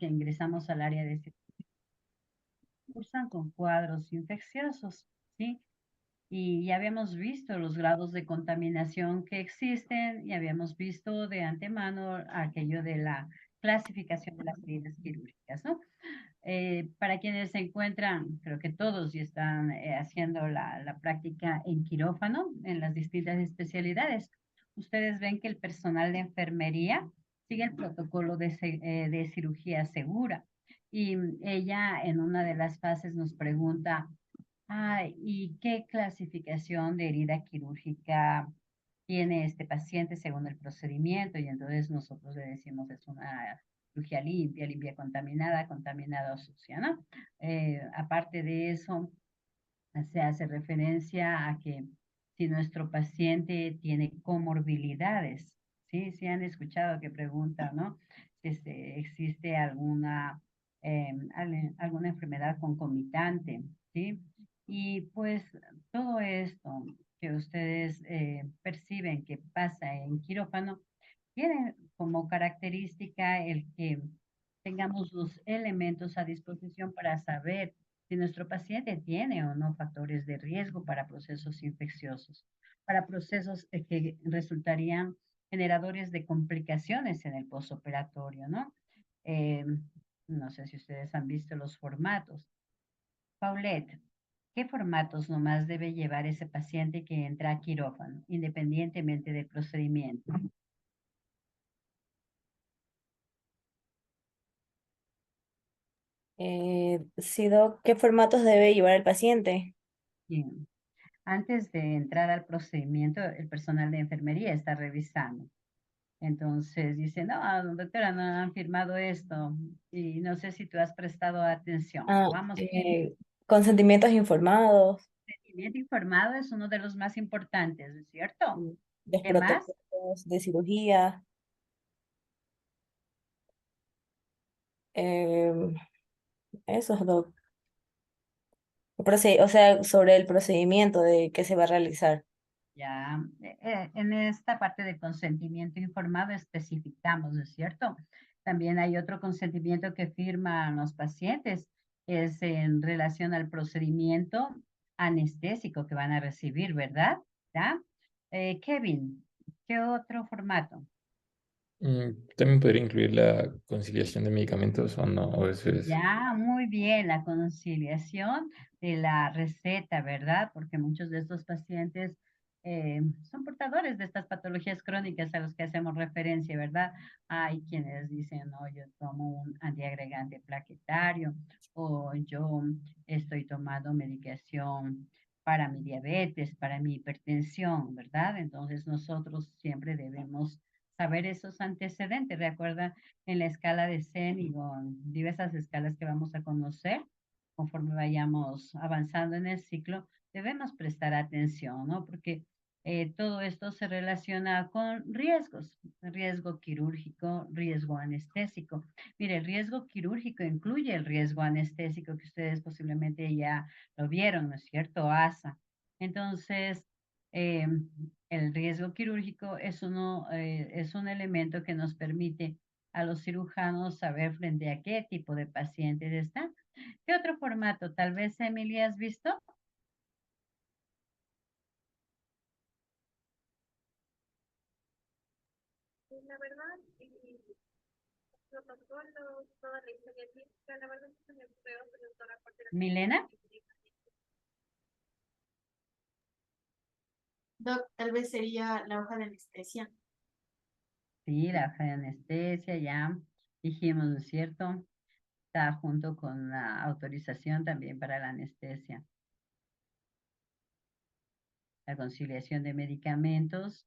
que ingresamos al área de cursan con cuadros infecciosos, ¿sí? Y ya habíamos visto los grados de contaminación que existen y habíamos visto de antemano aquello de la clasificación de las heridas quirúrgicas, ¿no? Para quienes se encuentran, creo que todos ya están haciendo la práctica en quirófano, en las distintas especialidades. Ustedes ven que el personal de enfermería sigue el protocolo de cirugía segura. Y ella en una de las fases nos pregunta, ¿y qué clasificación de herida quirúrgica tiene este paciente según el procedimiento? Y entonces nosotros le decimos es una cirugía limpia, limpia contaminada, contaminada o sucia, ¿no? Aparte de eso, se hace referencia a que si nuestro paciente tiene comorbilidades, ¿sí? Si han escuchado que pregunta, ¿no? Si existe alguna enfermedad concomitante, ¿sí? Y pues todo esto que ustedes perciben que pasa en quirófano tiene como característica el que tengamos los elementos a disposición para saber si nuestro paciente tiene o no factores de riesgo para procesos infecciosos, para procesos que resultarían generadores de complicaciones en el posoperatorio, ¿no? Eh, no sé si ustedes han visto los formatos. Paulette, ¿qué formatos nomás debe llevar ese paciente que entra a quirófano, independientemente del procedimiento? Sí, Doc, ¿qué formatos debe llevar el paciente? Bien. Antes de entrar al procedimiento, el personal de enfermería está revisando. Entonces dice, no, doctora, no han firmado esto y no sé si tú has prestado atención. Ah, Vamos bien. consentimientos informados, El sentimiento informado es uno de los más importantes, ¿es cierto? los ¿Qué más? protocolos de cirugía, eh, esos, Doc. O sea, sobre el procedimiento de que se va a realizar. Ya, en esta parte de consentimiento informado especificamos, ¿no es cierto? También hay otro consentimiento que firman los pacientes, es en relación al procedimiento anestésico que van a recibir, ¿verdad? ¿Ya? Kevin, ¿qué otro formato? También podría incluir la conciliación de medicamentos o no, o eso es. Ya, muy bien, la conciliación de la receta, ¿verdad? Porque muchos de estos pacientes son portadores de estas patologías crónicas a los que hacemos referencia, ¿verdad? Hay quienes dicen, no, yo tomo un antiagregante plaquetario o yo estoy tomando medicación para mi diabetes, para mi hipertensión, ¿verdad? Entonces nosotros siempre debemos saber esos antecedentes. Recuerda en la escala de Zen y con diversas escalas que vamos a conocer conforme vayamos avanzando en el ciclo, debemos prestar atención, ¿no? Porque todo esto se relaciona con riesgos, riesgo quirúrgico, riesgo anestésico. Mire, el riesgo quirúrgico incluye el riesgo anestésico que ustedes posiblemente ya lo vieron, ¿no es cierto? ASA. Entonces, eh, el riesgo quirúrgico es un elemento que nos permite a los cirujanos saber frente a qué tipo de pacientes están. ¿Qué otro formato? Tal vez, Emilia, ¿has visto? La verdad, protocolos, toda la historia clínica, la verdad es que me puedo preguntar la parte de Milena. Doc, tal vez sería la hoja de anestesia. Sí, la hoja de anestesia, ya dijimos, ¿no es cierto? Está junto con la autorización también para la anestesia. La conciliación de medicamentos,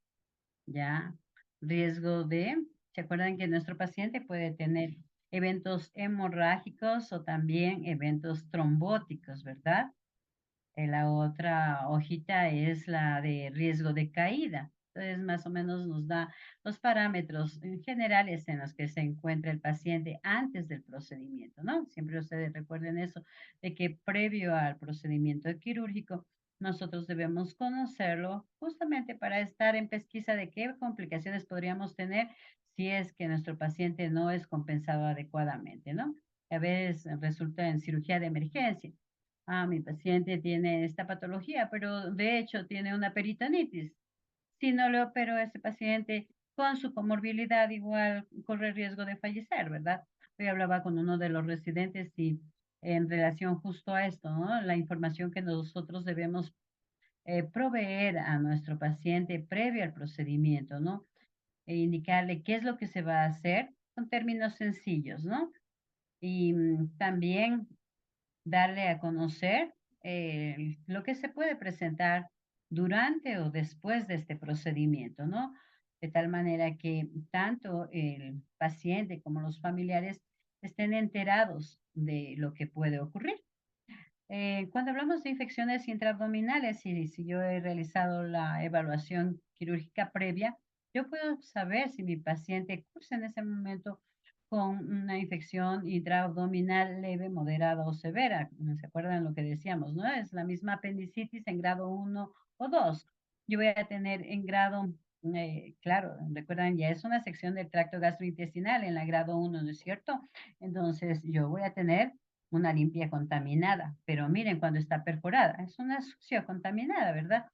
ya. ¿Se acuerdan que nuestro paciente puede tener eventos hemorrágicos o también eventos trombóticos, ¿verdad? La otra hojita es la de riesgo de caída. Entonces, más o menos nos da los parámetros generales en los que se encuentra el paciente antes del procedimiento, ¿no? Siempre ustedes recuerden eso, de que previo al procedimiento quirúrgico, nosotros debemos conocerlo justamente para estar en pesquisa de qué complicaciones podríamos tener si es que nuestro paciente no es compensado adecuadamente, ¿no? A veces resulta en cirugía de emergencia. Mi paciente tiene esta patología, pero de hecho tiene una peritonitis. Si no le opero a ese paciente con su comorbilidad, igual corre riesgo de fallecer, ¿verdad? Hoy hablaba con uno de los residentes y en relación justo a esto, ¿no? La información que nosotros debemos proveer a nuestro paciente previo al procedimiento, ¿no? E indicarle qué es lo que se va a hacer con términos sencillos, ¿no? Y también darle a conocer lo que se puede presentar durante o después de este procedimiento, ¿no? De tal manera que tanto el paciente como los familiares estén enterados de lo que puede ocurrir. Cuando hablamos de infecciones intraabdominales, y si yo he realizado la evaluación quirúrgica previa, yo puedo saber si mi paciente cursa en ese momento con una infección intraabdominal leve, moderada o severa. ¿Se acuerdan lo que decíamos, no? Es la misma apendicitis en grado 1 o 2. Yo voy a tener en grado, claro, recuerdan, ya es una sección del tracto gastrointestinal en la grado 1, ¿no es cierto? Entonces, yo voy a tener una limpia contaminada, pero miren cuando está perforada, es una succión contaminada, ¿verdad?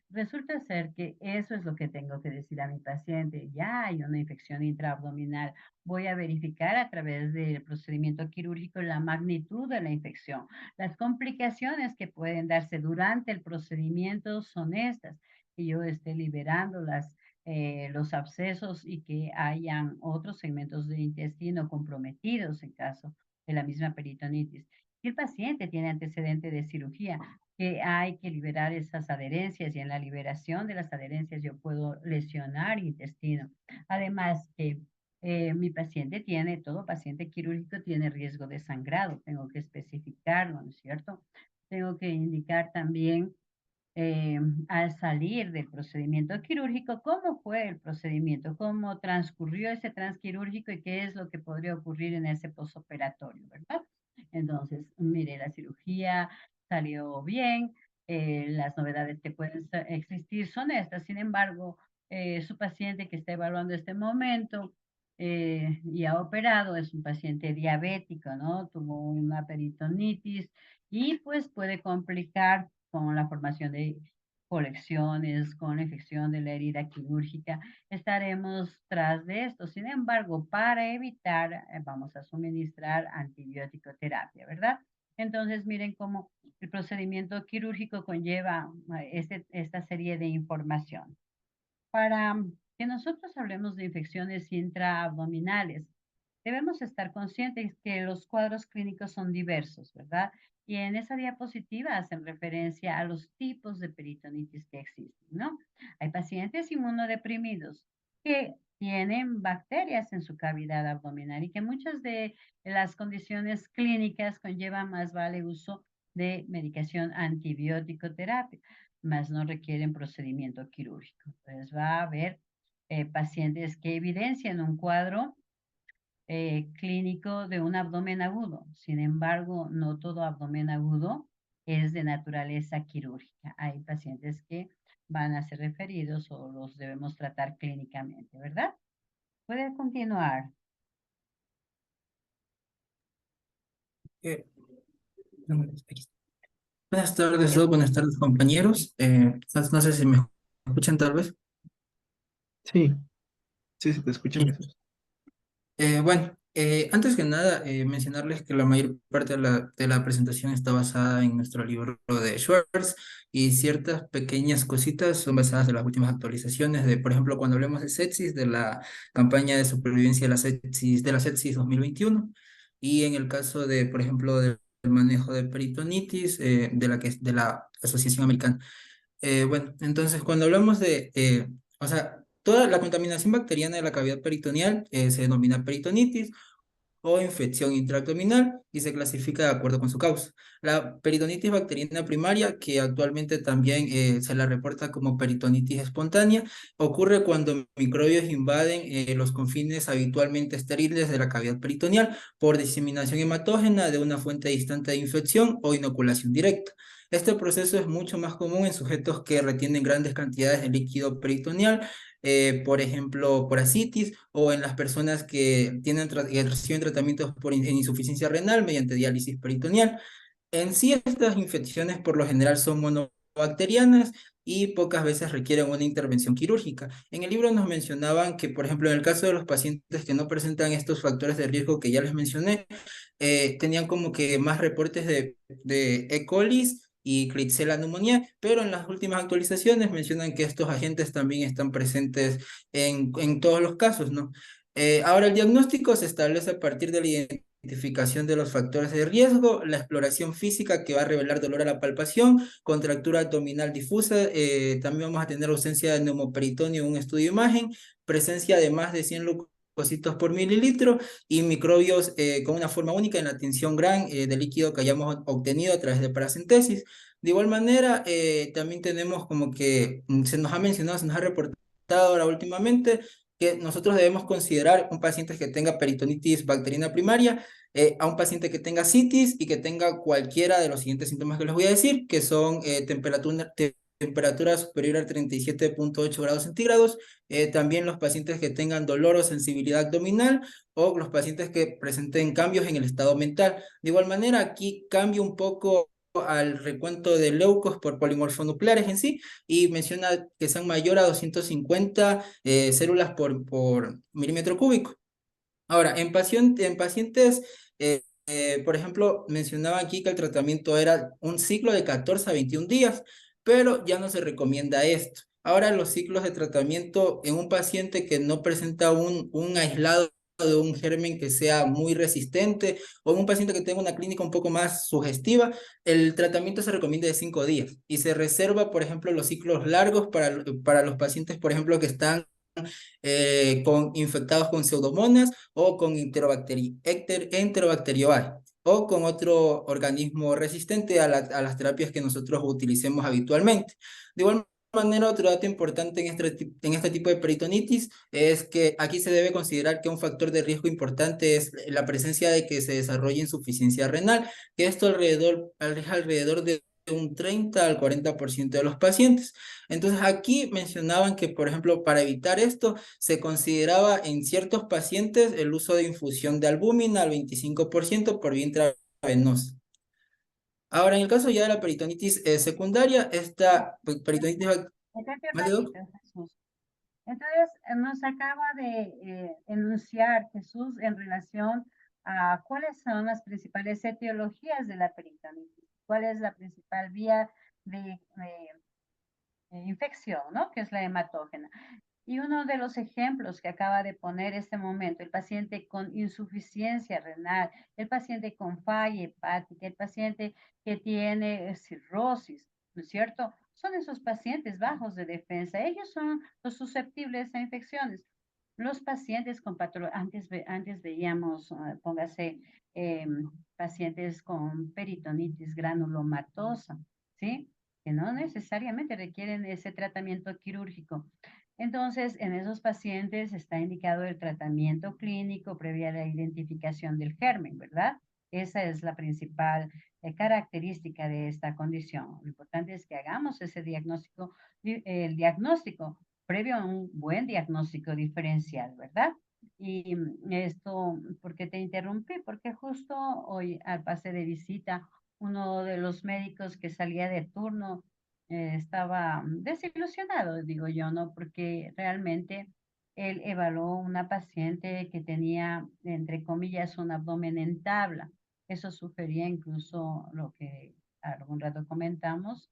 Resulta ser que eso es lo que tengo que decir a mi paciente. Ya hay una infección intraabdominal. Voy a verificar a través del procedimiento quirúrgico la magnitud de la infección. Las complicaciones que pueden darse durante el procedimiento son estas, que yo esté liberando los abscesos y que hayan otros segmentos de intestino comprometidos en caso de la misma peritonitis. Si el paciente tiene antecedente de cirugía, que hay que liberar esas adherencias y en la liberación de las adherencias yo puedo lesionar intestino. Además que mi paciente tiene, todo paciente quirúrgico tiene riesgo de sangrado, tengo que especificarlo, ¿no es cierto? Tengo que indicar también al salir del procedimiento quirúrgico, cómo fue el procedimiento, cómo transcurrió ese transquirúrgico y qué es lo que podría ocurrir en ese posoperatorio, ¿verdad? Entonces, mire, la cirugía salió bien, las novedades que pueden existir son estas, sin embargo, su paciente que está evaluando este momento y ha operado es un paciente diabético, ¿no? Tuvo una peritonitis y pues puede complicar con la formación de colecciones, con la infección de la herida quirúrgica. Estaremos tras de esto. Sin embargo, para evitar, vamos a suministrar antibiótico terapia, ¿verdad? Entonces, miren cómo el procedimiento quirúrgico conlleva esta serie de información. Para que nosotros hablemos de infecciones intraabdominales, debemos estar conscientes que los cuadros clínicos son diversos, ¿verdad? Y en esa diapositiva hacen referencia a los tipos de peritonitis que existen, ¿no? Hay pacientes inmunodeprimidos que tienen bacterias en su cavidad abdominal y que muchas de las condiciones clínicas conllevan más vale uso de medicación antibiótico terapia, más no requieren procedimiento quirúrgico. Entonces va a haber pacientes que evidencian un cuadro clínico de un abdomen agudo. Sin embargo, no todo abdomen agudo es de naturaleza quirúrgica. Hay pacientes que van a ser referidos o los debemos tratar clínicamente, ¿verdad? Puede continuar. Eh, Buenas tardes, buenas tardes, compañeros. No sé si me escuchan tal vez. Sí, sí, se te escucha, Jesús. Antes que nada, mencionarles que la mayor parte de la presentación está basada en nuestro libro de Schwartz y ciertas pequeñas cositas son basadas en las últimas actualizaciones de, por ejemplo, cuando hablemos de sepsis, de la campaña de supervivencia de la sepsis 2021 y en el caso de, por ejemplo, del manejo de peritonitis de la Asociación Americana. Entonces cuando hablamos o sea, toda la contaminación bacteriana de la cavidad peritoneal se denomina peritonitis o infección intraabdominal y se clasifica de acuerdo con su causa. La peritonitis bacteriana primaria, que actualmente también se la reporta como peritonitis espontánea, ocurre cuando microbios invaden los confines habitualmente estériles de la cavidad peritoneal por diseminación hematógena de una fuente distante de infección o inoculación directa. Este proceso es mucho más común en sujetos que retienen grandes cantidades de líquido peritoneal por ejemplo, por ascitis, o en las personas que que reciben tratamientos en insuficiencia renal mediante diálisis peritoneal. En sí, estas infecciones por lo general son monobacterianas y pocas veces requieren una intervención quirúrgica. En el libro nos mencionaban que, por ejemplo, en el caso de los pacientes que no presentan estos factores de riesgo que ya les mencioné, tenían como que más reportes de E. coli y Klebsiella pneumoniae, pero en las últimas actualizaciones mencionan que estos agentes también están presentes en todos los casos, ¿no? Ahora, el diagnóstico se establece a partir de la identificación de los factores de riesgo, la exploración física que va a revelar dolor a la palpación, contractura abdominal difusa, también vamos a tener ausencia de neumoperitoneo en un estudio de imagen, presencia de más de 100 leucocitos por mililitro y microbios con una forma única en la tinción gran de líquido que hayamos obtenido a través de paracentesis. De igual manera, también tenemos como que se nos ha mencionado, se nos ha reportado ahora últimamente que nosotros debemos considerar un paciente que tenga peritonitis bacteriana primaria, a un paciente que tenga citis y que tenga cualquiera de los siguientes síntomas que les voy a decir, que son temperatura superior a 37,8 grados centígrados, también los pacientes que tengan dolor o sensibilidad abdominal o los pacientes que presenten cambios en el estado mental. De igual manera, aquí cambia un poco al recuento de leucos por polimorfonucleares en sí y menciona que sean mayor a 250 células por milímetro cúbico. Ahora, en pacientes, por ejemplo, mencionaba aquí que el tratamiento era un ciclo de 14 a 21 días, pero ya no se recomienda esto. Ahora los ciclos de tratamiento en un paciente que no presenta un aislado de un germen que sea muy resistente o en un paciente que tenga una clínica un poco más sugestiva, el tratamiento se recomienda de 5 días y se reserva, por ejemplo, los ciclos largos para los pacientes, por ejemplo, que están infectados con pseudomonas o con enterobacteriosis o con otro organismo resistente a las terapias que nosotros utilicemos habitualmente. De igual manera, otro dato importante en este tipo de peritonitis es que aquí se debe considerar que un factor de riesgo importante es la presencia de que se desarrolle insuficiencia renal, que esto es alrededor de un 30 al 40% de los pacientes. Entonces aquí mencionaban que, por ejemplo, para evitar esto, se consideraba en ciertos pacientes el uso de infusión de albúmina al 25% por vía intravenosa. Ahora, en el caso ya de la peritonitis secundaria, esta peritonitis... Espérate un ¿Vale, doc? ratito, Jesús. Entonces, nos acaba de enunciar Jesús en relación a cuáles son las principales etiologías de la peritonitis, cuál es la principal vía de infección, ¿no? Que es la hematógena. Y uno de los ejemplos que acaba de poner este momento, el paciente con insuficiencia renal, el paciente con falla hepática, el paciente que tiene cirrosis, ¿no es cierto? Son esos pacientes bajos de defensa. Ellos son los susceptibles a infecciones. Los pacientes con patología, antes veíamos, póngase, pacientes con peritonitis granulomatosa, ¿sí? Que no necesariamente requieren ese tratamiento quirúrgico. Entonces, en esos pacientes está indicado el tratamiento clínico previa a la identificación del germen, ¿verdad? Esa es la principal característica de esta condición. Lo importante es que hagamos ese diagnóstico, el diagnóstico previo a un buen diagnóstico diferencial, ¿verdad? Y esto, ¿por qué te interrumpí? Porque justo hoy al pase de visita, uno de los médicos que salía de turno estaba desilusionado, digo yo, ¿no? Porque realmente él evaluó una paciente que tenía, entre comillas, un abdomen en tabla. Eso sugería incluso lo que algún rato comentamos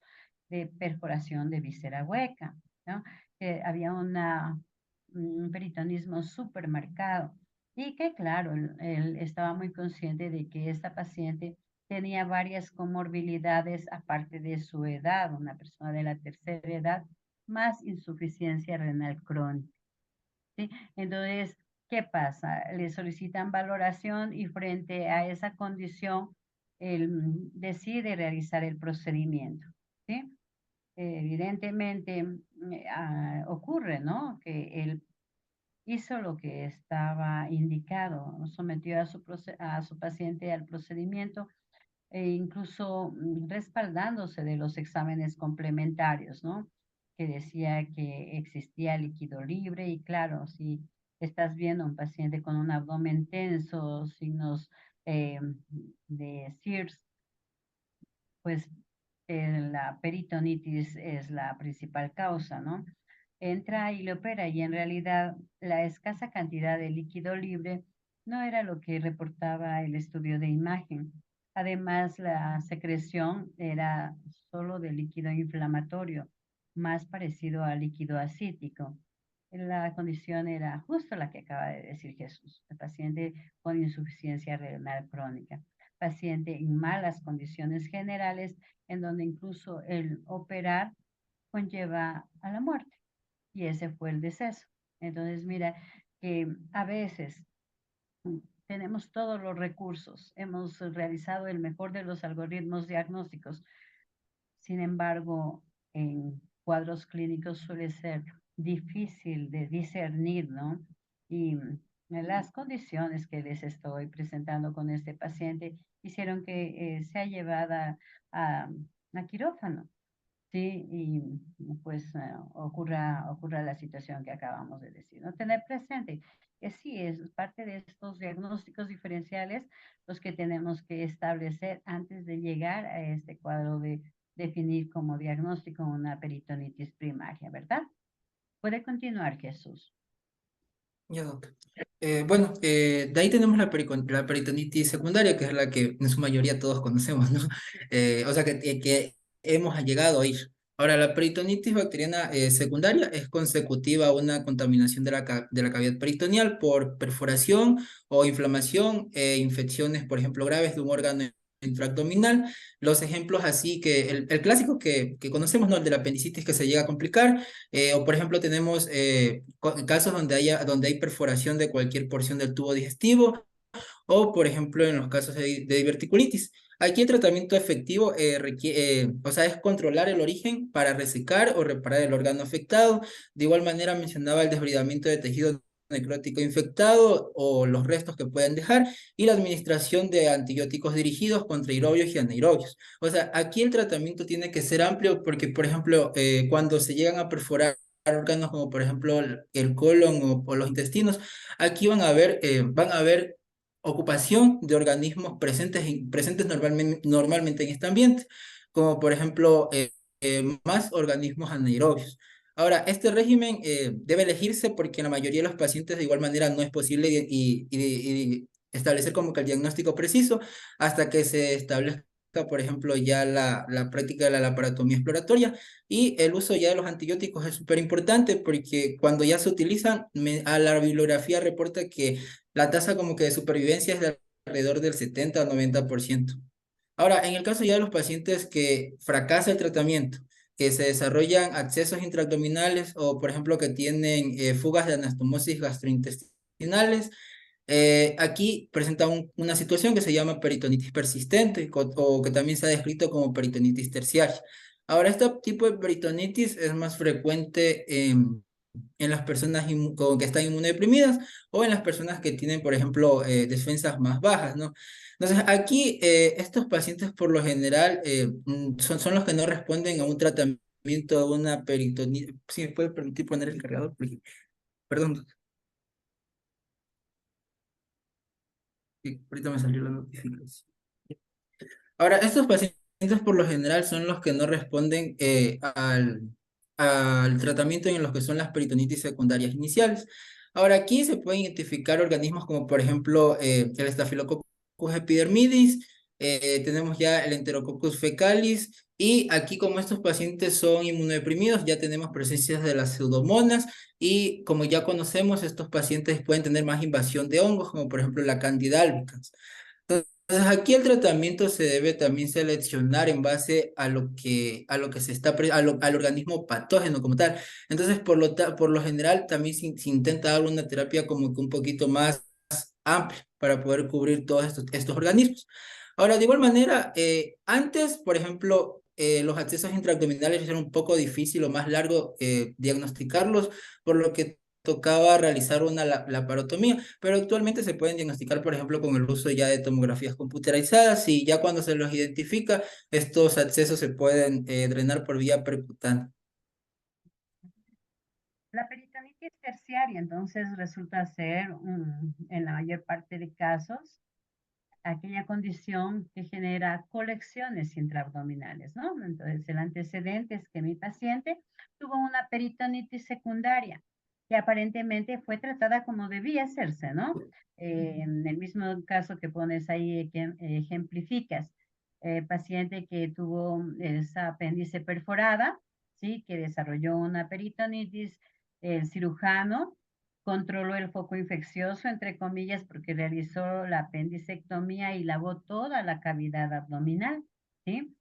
de perforación de víscera hueca, ¿no? Que había un peritonismo súper marcado y que, claro, él estaba muy consciente de que esta paciente tenía varias comorbilidades aparte de su edad, una persona de la tercera edad, más insuficiencia renal crónica, ¿sí? Entonces, ¿qué pasa? Le solicitan valoración y frente a esa condición, él decide realizar el procedimiento, ¿sí? Evidentemente, ocurre, ¿no? Que él hizo lo que estaba indicado, sometió a su paciente al procedimiento e incluso respaldándose de los exámenes complementarios, ¿no? que decía que existía líquido libre y claro, si estás viendo a un paciente con un abdomen tenso, signos eh, de SIRS, pues la peritonitis es la principal causa, ¿no? Entra y le opera y en realidad la escasa cantidad de líquido libre no era lo que reportaba el estudio de imagen. Además, la secreción era solo de líquido inflamatorio, más parecido a líquido acítico. La condición era justo la que acaba de decir Jesús, el paciente con insuficiencia renal crónica, paciente en malas condiciones generales, en donde incluso el operar conlleva a la muerte. Y ese fue el deceso. Entonces, mira, que a veces tenemos todos los recursos, hemos realizado el mejor de los algoritmos diagnósticos, sin embargo, en cuadros clínicos suele ser difícil de discernir, ¿no? Y las condiciones que les estoy presentando con este paciente hicieron que sea llevada a quirófano, ¿sí? Y pues ocurra la situación que acabamos de decir, ¿no? Tener presente que sí, es parte de estos diagnósticos diferenciales los que tenemos que establecer antes de llegar a este cuadro de definir como diagnóstico una peritonitis primaria, ¿verdad? Puede continuar, Jesús. Ya, doctor. Bueno, de ahí tenemos la peritonitis secundaria, que es la que en su mayoría todos conocemos, ¿no? O sea, que hemos llegado a ir. Ahora, la peritonitis bacteriana secundaria es consecutiva a una contaminación de la cavidad peritoneal por perforación o inflamación e infecciones, por ejemplo, graves de un órgano intraabdominal. Los ejemplos así que, el clásico que conocemos, ¿no? El de la apendicitis que se llega a complicar, o por ejemplo tenemos casos donde hay perforación de cualquier porción del tubo digestivo, o por ejemplo en los casos de diverticulitis. Aquí el tratamiento efectivo o sea, es controlar el origen para resecar o reparar el órgano afectado. De igual manera mencionaba el desbridamiento de tejido necrótico infectado o los restos que pueden dejar, y la administración de antibióticos dirigidos contra aerobios y anaerobios. O sea, aquí el tratamiento tiene que ser amplio porque, por ejemplo, cuando se llegan a perforar órganos como por ejemplo el colon o los intestinos, aquí van a haber ocupación de organismos presentes normalmente en este ambiente, como por ejemplo más organismos anaerobios. Ahora, este régimen debe elegirse porque en la mayoría de los pacientes de igual manera no es posible y establecer como que el diagnóstico preciso hasta que se establezca, por ejemplo, ya la práctica de la laparotomía exploratoria, y el uso ya de los antibióticos es súper importante porque cuando ya se utilizan, a la bibliografía reporta que la tasa como que de supervivencia es de alrededor del 70 a 90%. Ahora, en el caso ya de los pacientes que fracasa el tratamiento, que se desarrollan abscesos intraabdominales o, por ejemplo, que tienen fugas de anastomosis gastrointestinales, aquí presenta una situación que se llama peritonitis persistente o que también se ha descrito como peritonitis terciaria. Ahora, este tipo de peritonitis es más frecuente en las personas como que están inmunodeprimidas o en las personas que tienen, por ejemplo, defensas más bajas, ¿no? Entonces, aquí estos pacientes por lo general son los que no responden a un tratamiento de una peritonitis. ¿Sí me puede permitir poner el cargador? Perdón, sí, ahorita me salió la notificación. Ahora, estos pacientes por lo general son los que no responden al tratamiento en los que son las peritonitis secundarias iniciales. Ahora, aquí se pueden identificar organismos como por ejemplo el Staphylococcus epidermidis, tenemos ya el Enterococcus fecalis, y aquí como estos pacientes son inmunodeprimidos, ya tenemos presencias de las pseudomonas, y como ya conocemos, estos pacientes pueden tener más invasión de hongos, como por ejemplo la Candida albicans. Entonces, aquí el tratamiento se debe también seleccionar en base a lo que se está, al organismo patógeno como tal. Entonces, por lo general, también se intenta dar una terapia como que un poquito más amplia para poder cubrir todos estos organismos. Ahora, de igual manera, antes, por ejemplo, los accesos intraabdominales eran un poco difícil o más largo diagnosticarlos, por lo que tocaba realizar una laparotomía, pero actualmente se pueden diagnosticar, por ejemplo, con el uso ya de tomografías computarizadas, y ya cuando se los identifica, estos accesos se pueden drenar por vía percutánea. La peritonitis terciaria, entonces, resulta ser, en la mayor parte de casos, aquella condición que genera colecciones intraabdominales, ¿no? Entonces, el antecedente es que mi paciente tuvo una peritonitis secundaria, que aparentemente fue tratada como debía hacerse, ¿no? En el mismo caso que pones ahí, que ejemplificas, paciente que tuvo esa apéndice perforada, ¿sí? Que desarrolló una peritonitis, el cirujano controló el foco infeccioso, entre comillas, porque realizó la apendicectomía y lavó toda la cavidad abdominal, ¿sí?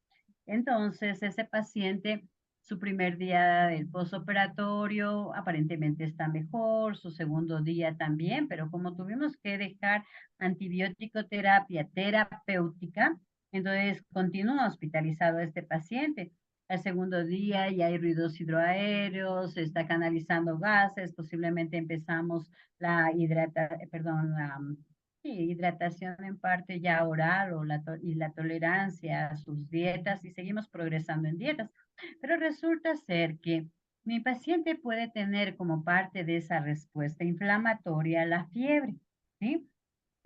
Entonces, ese paciente, su primer día del posoperatorio, aparentemente está mejor, su segundo día también, pero como tuvimos que dejar antibiótico terapia terapéutica, entonces continúa hospitalizado este paciente. Al segundo día ya hay ruidos hidroaéreos, se está canalizando gases, posiblemente empezamos sí, hidratación en parte ya oral y la tolerancia a sus dietas y seguimos progresando en dietas. Pero resulta ser que mi paciente puede tener como parte de esa respuesta inflamatoria la fiebre, ¿sí?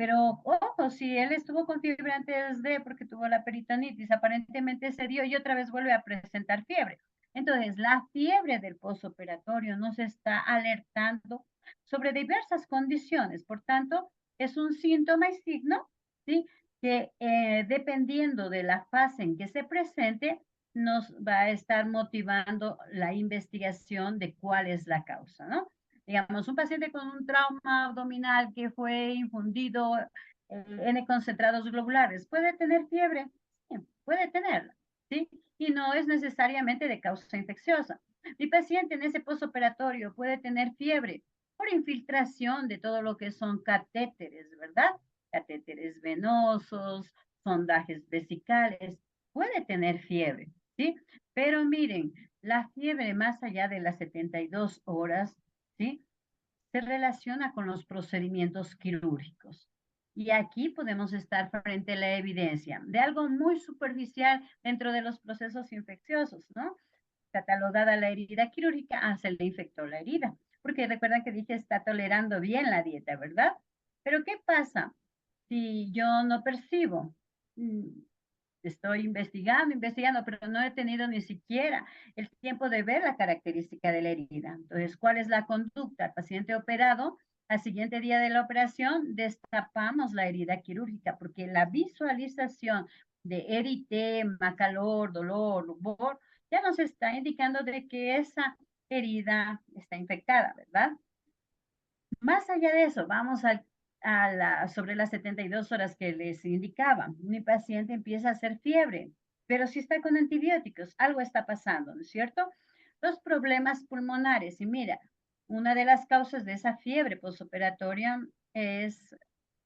Pero, ojo, si él estuvo con fiebre antes de, porque tuvo la peritonitis, aparentemente se dio y otra vez vuelve a presentar fiebre. Entonces, la fiebre del posoperatorio nos está alertando sobre diversas condiciones. Por tanto, es un síntoma y signo, ¿sí? Que dependiendo de la fase en que se presente, nos va a estar motivando la investigación de cuál es la causa, ¿no? Digamos, un paciente con un trauma abdominal que fue infundido N concentrados globulares, ¿puede tener fiebre? Sí, puede tenerla, ¿sí? Y no es necesariamente de causa infecciosa. Mi paciente en ese postoperatorio puede tener fiebre por infiltración de todo lo que son catéteres, ¿verdad? Catéteres venosos, sondajes vesicales, puede tener fiebre, ¿sí? Pero miren, la fiebre más allá de las 72 horas, ¿sí? Se relaciona con los procedimientos quirúrgicos. Y aquí podemos estar frente a la evidencia de algo muy superficial dentro de los procesos infecciosos, ¿no? Catalogada la herida quirúrgica, se le infectó la herida. Porque recuerdan que dije, está tolerando bien la dieta, ¿verdad? Pero ¿qué pasa si yo no percibo? Estoy investigando, pero no he tenido ni siquiera el tiempo de ver la característica de la herida. Entonces, ¿cuál es la conducta? El paciente operado, al siguiente día de la operación, destapamos la herida quirúrgica, porque la visualización de eritema, calor, dolor, rubor, ya nos está indicando de que esa herida está infectada, ¿verdad? Más allá de eso, vamos sobre las 72 horas que les indicaba. Mi paciente empieza a hacer fiebre, pero si está con antibióticos, algo está pasando, ¿no es cierto? Los problemas pulmonares. Y mira, una de las causas de esa fiebre postoperatoria es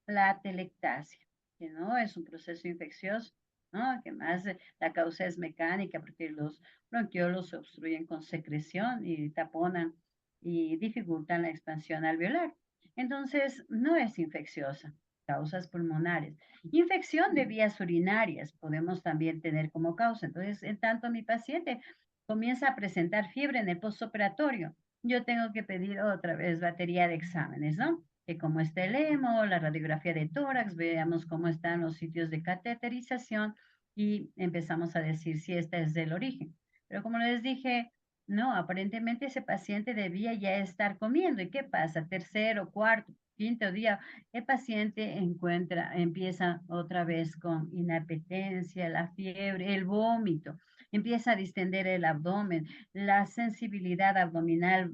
la atelectasia, que no es un proceso infeccioso, ¿no? Que más la causa es mecánica, porque los bronquiolos se obstruyen con secreción y taponan y dificultan la expansión alveolar. Entonces, no es infecciosa. Causas pulmonares. Infección de vías urinarias podemos también tener como causa. Entonces, en tanto mi paciente comienza a presentar fiebre en el postoperatorio, yo tengo que pedir otra vez batería de exámenes, ¿no? Que cómo está el hemo, la radiografía de tórax, veamos cómo están los sitios de cateterización y empezamos a decir si esta es del origen. Pero como les dije, no, aparentemente ese paciente debía ya estar comiendo. ¿Y qué pasa? Tercero, cuarto, quinto día, el paciente empieza otra vez con inapetencia, la fiebre, el vómito, empieza a distender el abdomen, la sensibilidad abdominal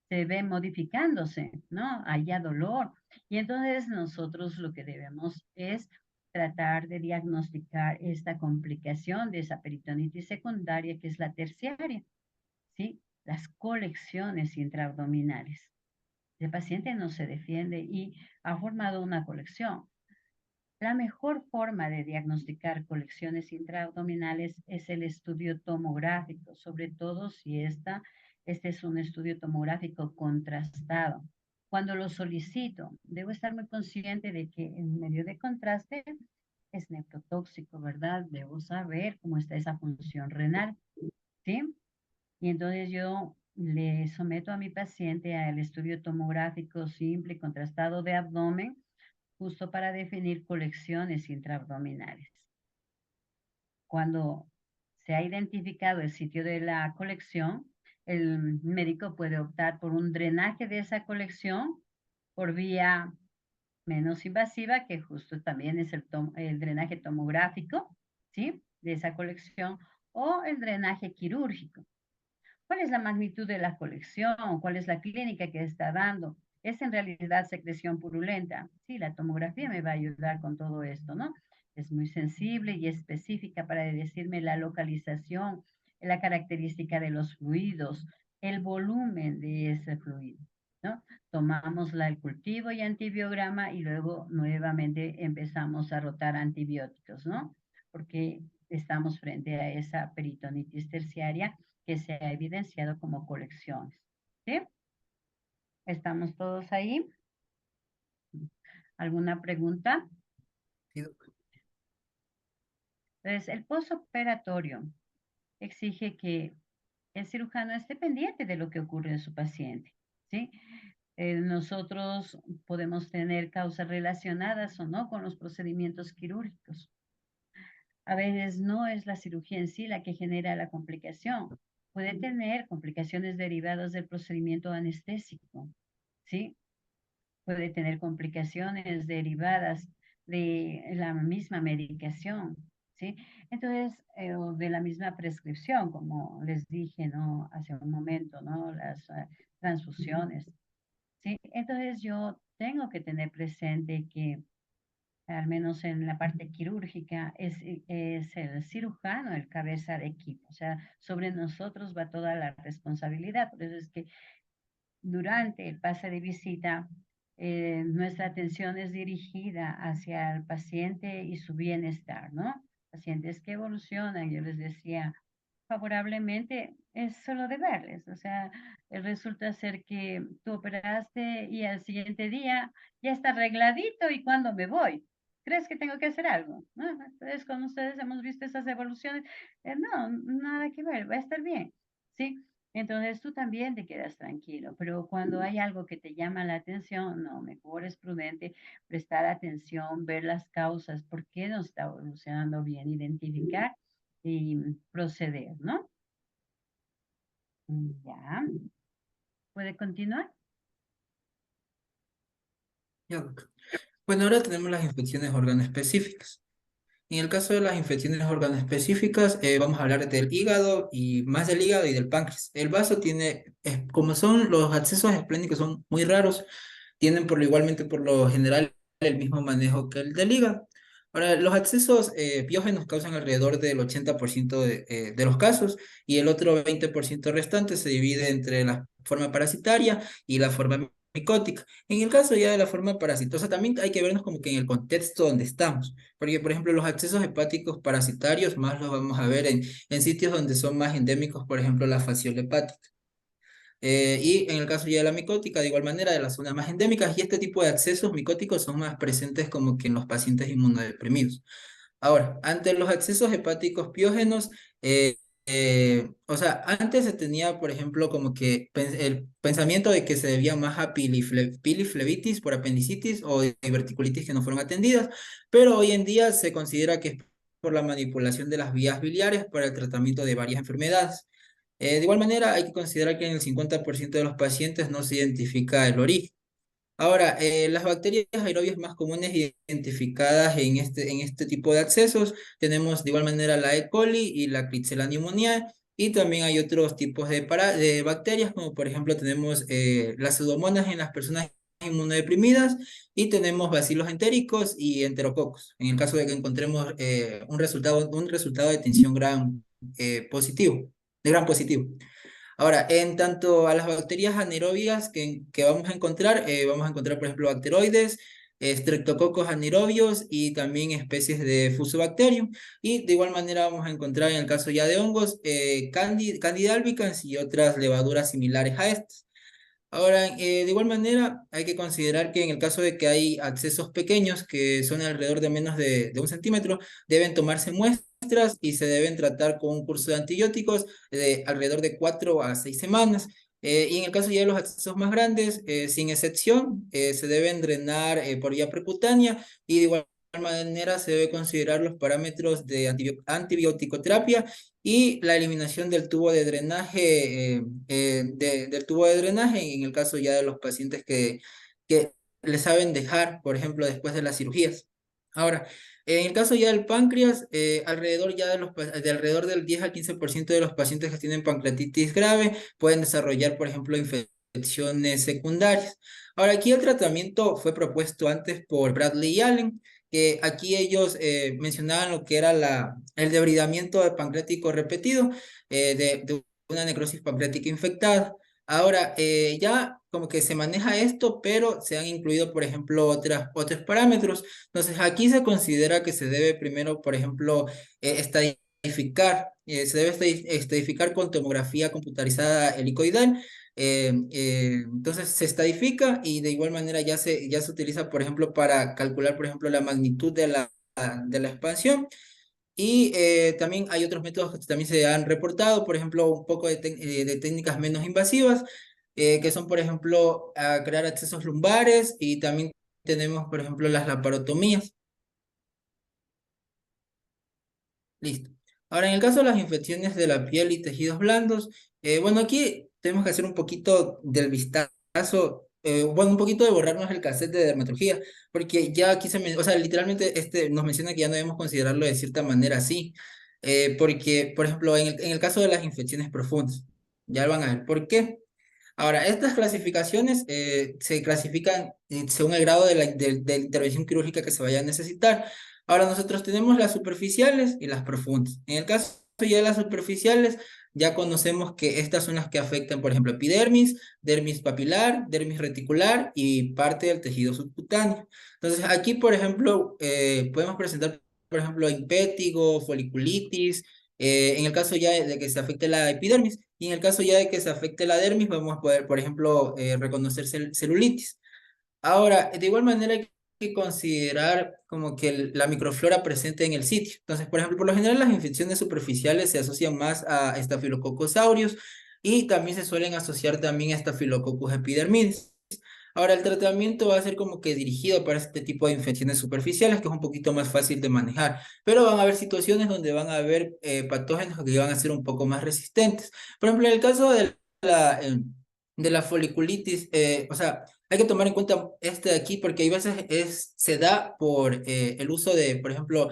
se ve modificándose, ¿no? Haya dolor. Y entonces nosotros lo que debemos es tratar de diagnosticar esta complicación de esa peritonitis secundaria, que es la terciaria, ¿sí? Las colecciones intraabdominales. El paciente no se defiende y ha formado una colección. La mejor forma de diagnosticar colecciones intraabdominales es el estudio tomográfico, sobre todo si este es un estudio tomográfico contrastado. Cuando lo solicito, debo estar muy consciente de que en medio de contraste es neurotóxico, ¿verdad? Debo saber cómo está esa función renal, ¿sí? Y entonces yo le someto a mi paciente al estudio tomográfico simple y contrastado de abdomen, justo para definir colecciones intraabdominales. Cuando se ha identificado el sitio de la colección, el médico puede optar por un drenaje de esa colección por vía menos invasiva, que justo también es el drenaje tomográfico, ¿sí? De esa colección, o el drenaje quirúrgico. ¿Cuál es la magnitud de la colección? ¿Cuál es la clínica que está dando? ¿Es en realidad secreción purulenta? Sí, la tomografía me va a ayudar con todo esto, ¿no? Es muy sensible y específica para decirme la localización, la característica de los fluidos, el volumen de ese fluido, ¿no? Tomamos el cultivo y antibiograma y luego nuevamente empezamos a rotar antibióticos, ¿no? Porque estamos frente a esa peritonitis terciaria que se ha evidenciado como colecciones. ¿Sí? ¿Estamos todos ahí? ¿Alguna pregunta? Sí, doc. Entonces, el postoperatorio exige que el cirujano esté pendiente de lo que ocurre en su paciente. ¿Sí? Nosotros podemos tener causas relacionadas o no con los procedimientos quirúrgicos. A veces no es la cirugía en sí la que genera la complicación. Puede tener complicaciones derivadas del procedimiento anestésico, ¿sí? Puede tener complicaciones derivadas de la misma medicación, ¿sí? Entonces, o de la misma prescripción, como les dije, ¿no? Hace un momento, ¿no? Las transfusiones, ¿sí? Entonces, yo tengo que tener presente que al menos en la parte quirúrgica, es el cirujano el cabeza de equipo. O sea, sobre nosotros va toda la responsabilidad. Por eso es que durante el pase de visita, nuestra atención es dirigida hacia el paciente y su bienestar, ¿no? Pacientes que evolucionan, yo les decía, favorablemente, es solo de verles. O sea, resulta ser que tú operaste y al siguiente día ya está arregladito y cuando me voy. ¿Crees que tengo que hacer algo? ¿No? Entonces, con ustedes hemos visto esas evoluciones. No, nada que ver, va a estar bien. ¿Sí? Entonces tú también te quedas tranquilo, pero cuando hay algo que te llama la atención, no, mejor es prudente prestar atención, ver las causas, por qué no está evolucionando bien, identificar y proceder, ¿no? Ya, ¿puede continuar? Ya, doc. Bueno, ahora tenemos las infecciones organoespecíficas. En el caso de las infecciones organoespecíficas, vamos a hablar del hígado y más del hígado y del páncreas. El vaso tiene, como son los accesos esplénicos son muy raros, tienen igualmente por lo general el mismo manejo que el del hígado. Ahora, los accesos biógenos causan alrededor del 80% de los casos y el otro 20% restante se divide entre la forma parasitaria y la forma micótica. En el caso ya de la forma parasitosa, también hay que vernos como que en el contexto donde estamos, porque por ejemplo los accesos hepáticos parasitarios más los vamos a ver en sitios donde son más endémicos, por ejemplo la fasciole hepática. Y en el caso ya de la micótica, de igual manera, de las zonas más endémicas, y este tipo de accesos micóticos son más presentes como que en los pacientes inmunodeprimidos. Ahora, ante los accesos hepáticos piógenos, o sea, antes se tenía, por ejemplo, como que el pensamiento de que se debía más a piliflebitis por apendicitis o diverticulitis que no fueron atendidas, pero hoy en día se considera que es por la manipulación de las vías biliares para el tratamiento de varias enfermedades. De igual manera, hay que considerar que en el 50% de los pacientes no se identifica el origen. Ahora, las bacterias aerobias más comunes identificadas en este tipo de accesos, tenemos de igual manera la E. coli y la Klebsiella pneumoniae, y también hay otros tipos de bacterias, como por ejemplo tenemos las pseudomonas en las personas inmunodeprimidas, y tenemos bacilos entéricos y enterococos, en el caso de que encontremos un resultado de tensión positivo, de gran positivo. Ahora, en tanto a las bacterias anaerobias que vamos a encontrar, por ejemplo, bacteroides, streptococos anaerobios y también especies de Fusobacterium. Y de igual manera vamos a encontrar en el caso ya de hongos, Candida albicans y otras levaduras similares a estas. Ahora, de igual manera, hay que considerar que en el caso de que hay accesos pequeños, que son alrededor de menos de 1 centímetro, deben tomarse muestras y se deben tratar con un curso de antibióticos de alrededor de 4 a 6 semanas. Y en el caso ya de los abscesos más grandes, sin excepción, se deben drenar por vía percutánea y de igual manera se debe considerar los parámetros de antibiótico-terapia y la eliminación del tubo de drenaje, del tubo de drenaje en el caso ya de los pacientes que le saben dejar, por ejemplo, después de las cirugías. Ahora, en el caso ya del páncreas, alrededor ya de alrededor del 10 al 15% de los pacientes que tienen pancreatitis grave pueden desarrollar, por ejemplo, infecciones secundarias. Ahora, aquí el tratamiento fue propuesto antes por Bradley y Allen, que aquí ellos mencionaban lo que era el debridamiento pancreático repetido de una necrosis pancreática infectada. Ahora, ya como que se maneja esto, pero se han incluido, por ejemplo, otros parámetros. Entonces, aquí se considera que se debe primero, por ejemplo, estadificar, se debe estadificar con tomografía computarizada helicoidal. Entonces, se estadifica y de igual manera ya se utiliza, por ejemplo, para calcular, por ejemplo, la magnitud de la expansión. Y también hay otros métodos que también se han reportado, por ejemplo, un poco de técnicas menos invasivas, que son, por ejemplo, crear accesos lumbares y también tenemos, por ejemplo, las laparotomías. Listo. Ahora, en el caso de las infecciones de la piel y tejidos blandos, bueno, aquí tenemos que hacer un poquito del vistazo, bueno, un poquito de borrarnos el cassette de dermatología, porque ya aquí o sea, literalmente nos menciona que ya no debemos considerarlo de cierta manera así, porque, por ejemplo, en el caso de las infecciones profundas, ya lo van a ver, ¿por qué? Ahora, estas clasificaciones se clasifican según el grado de la intervención quirúrgica que se vaya a necesitar. Ahora, nosotros tenemos las superficiales y las profundas. En el caso ya de las superficiales, ya conocemos que estas son las que afectan, por ejemplo, epidermis, dermis papilar, dermis reticular y parte del tejido subcutáneo. Entonces, aquí, por ejemplo, podemos presentar, por ejemplo, impétigo, foliculitis, en el caso ya de que se afecte la epidermis, y en el caso ya de que se afecte la dermis, vamos a poder, por ejemplo, reconocer celulitis. Ahora, de igual manera hay que considerar como que la microflora presente en el sitio. Entonces, por ejemplo, por lo general las infecciones superficiales se asocian más a Staphylococcus aureus y también se suelen asociar también a Staphylococcus epidermidis. Ahora, el tratamiento va a ser como que dirigido para este tipo de infecciones superficiales, que es un poquito más fácil de manejar, pero van a haber situaciones donde van a haber patógenos que van a ser un poco más resistentes. Por ejemplo, en el caso de la foliculitis, o sea, hay que tomar en cuenta este de aquí porque hay veces se da por el uso de, por ejemplo,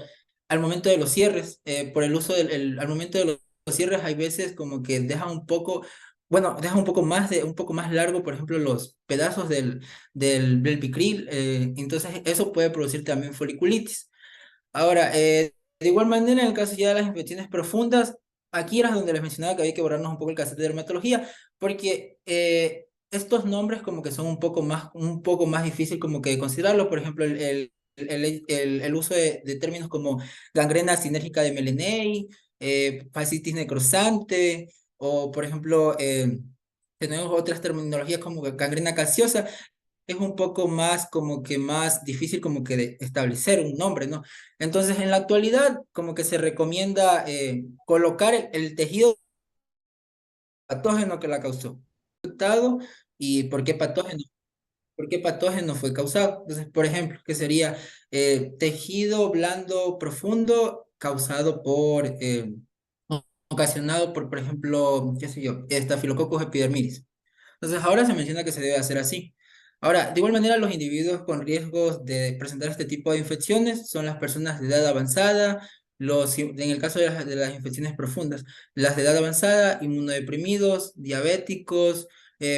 al momento de los cierres, por el uso al momento de los cierres hay veces como que deja un poco, bueno, deja un poco más largo, por ejemplo, los pedazos del picril, entonces eso puede producir también foliculitis. Ahora, de igual manera, en el caso ya de las infecciones profundas, aquí era donde les mencionaba que había que borrarnos un poco el cassette de dermatología, porque estos nombres como que son un poco más difícil como que de considerarlo. Por ejemplo, el uso de términos como gangrena sinérgica de Meleney, fascitis necrosante, o por ejemplo, tenemos otras terminologías como gangrena calciosa, es un poco más como que más difícil como que de establecer un nombre, ¿no? Entonces, en la actualidad, como que se recomienda colocar el tejido patógeno que la causó, y por qué patógeno fue causado. Entonces, por ejemplo, que sería tejido blando profundo causado ocasionado por ejemplo, qué sé yo, Staphylococcus epidermidis. Entonces, ahora se menciona que se debe hacer así. Ahora, de igual manera, los individuos con riesgos de presentar este tipo de infecciones son las personas de edad avanzada, en el caso de las infecciones profundas, las de edad avanzada, inmunodeprimidos, diabéticos,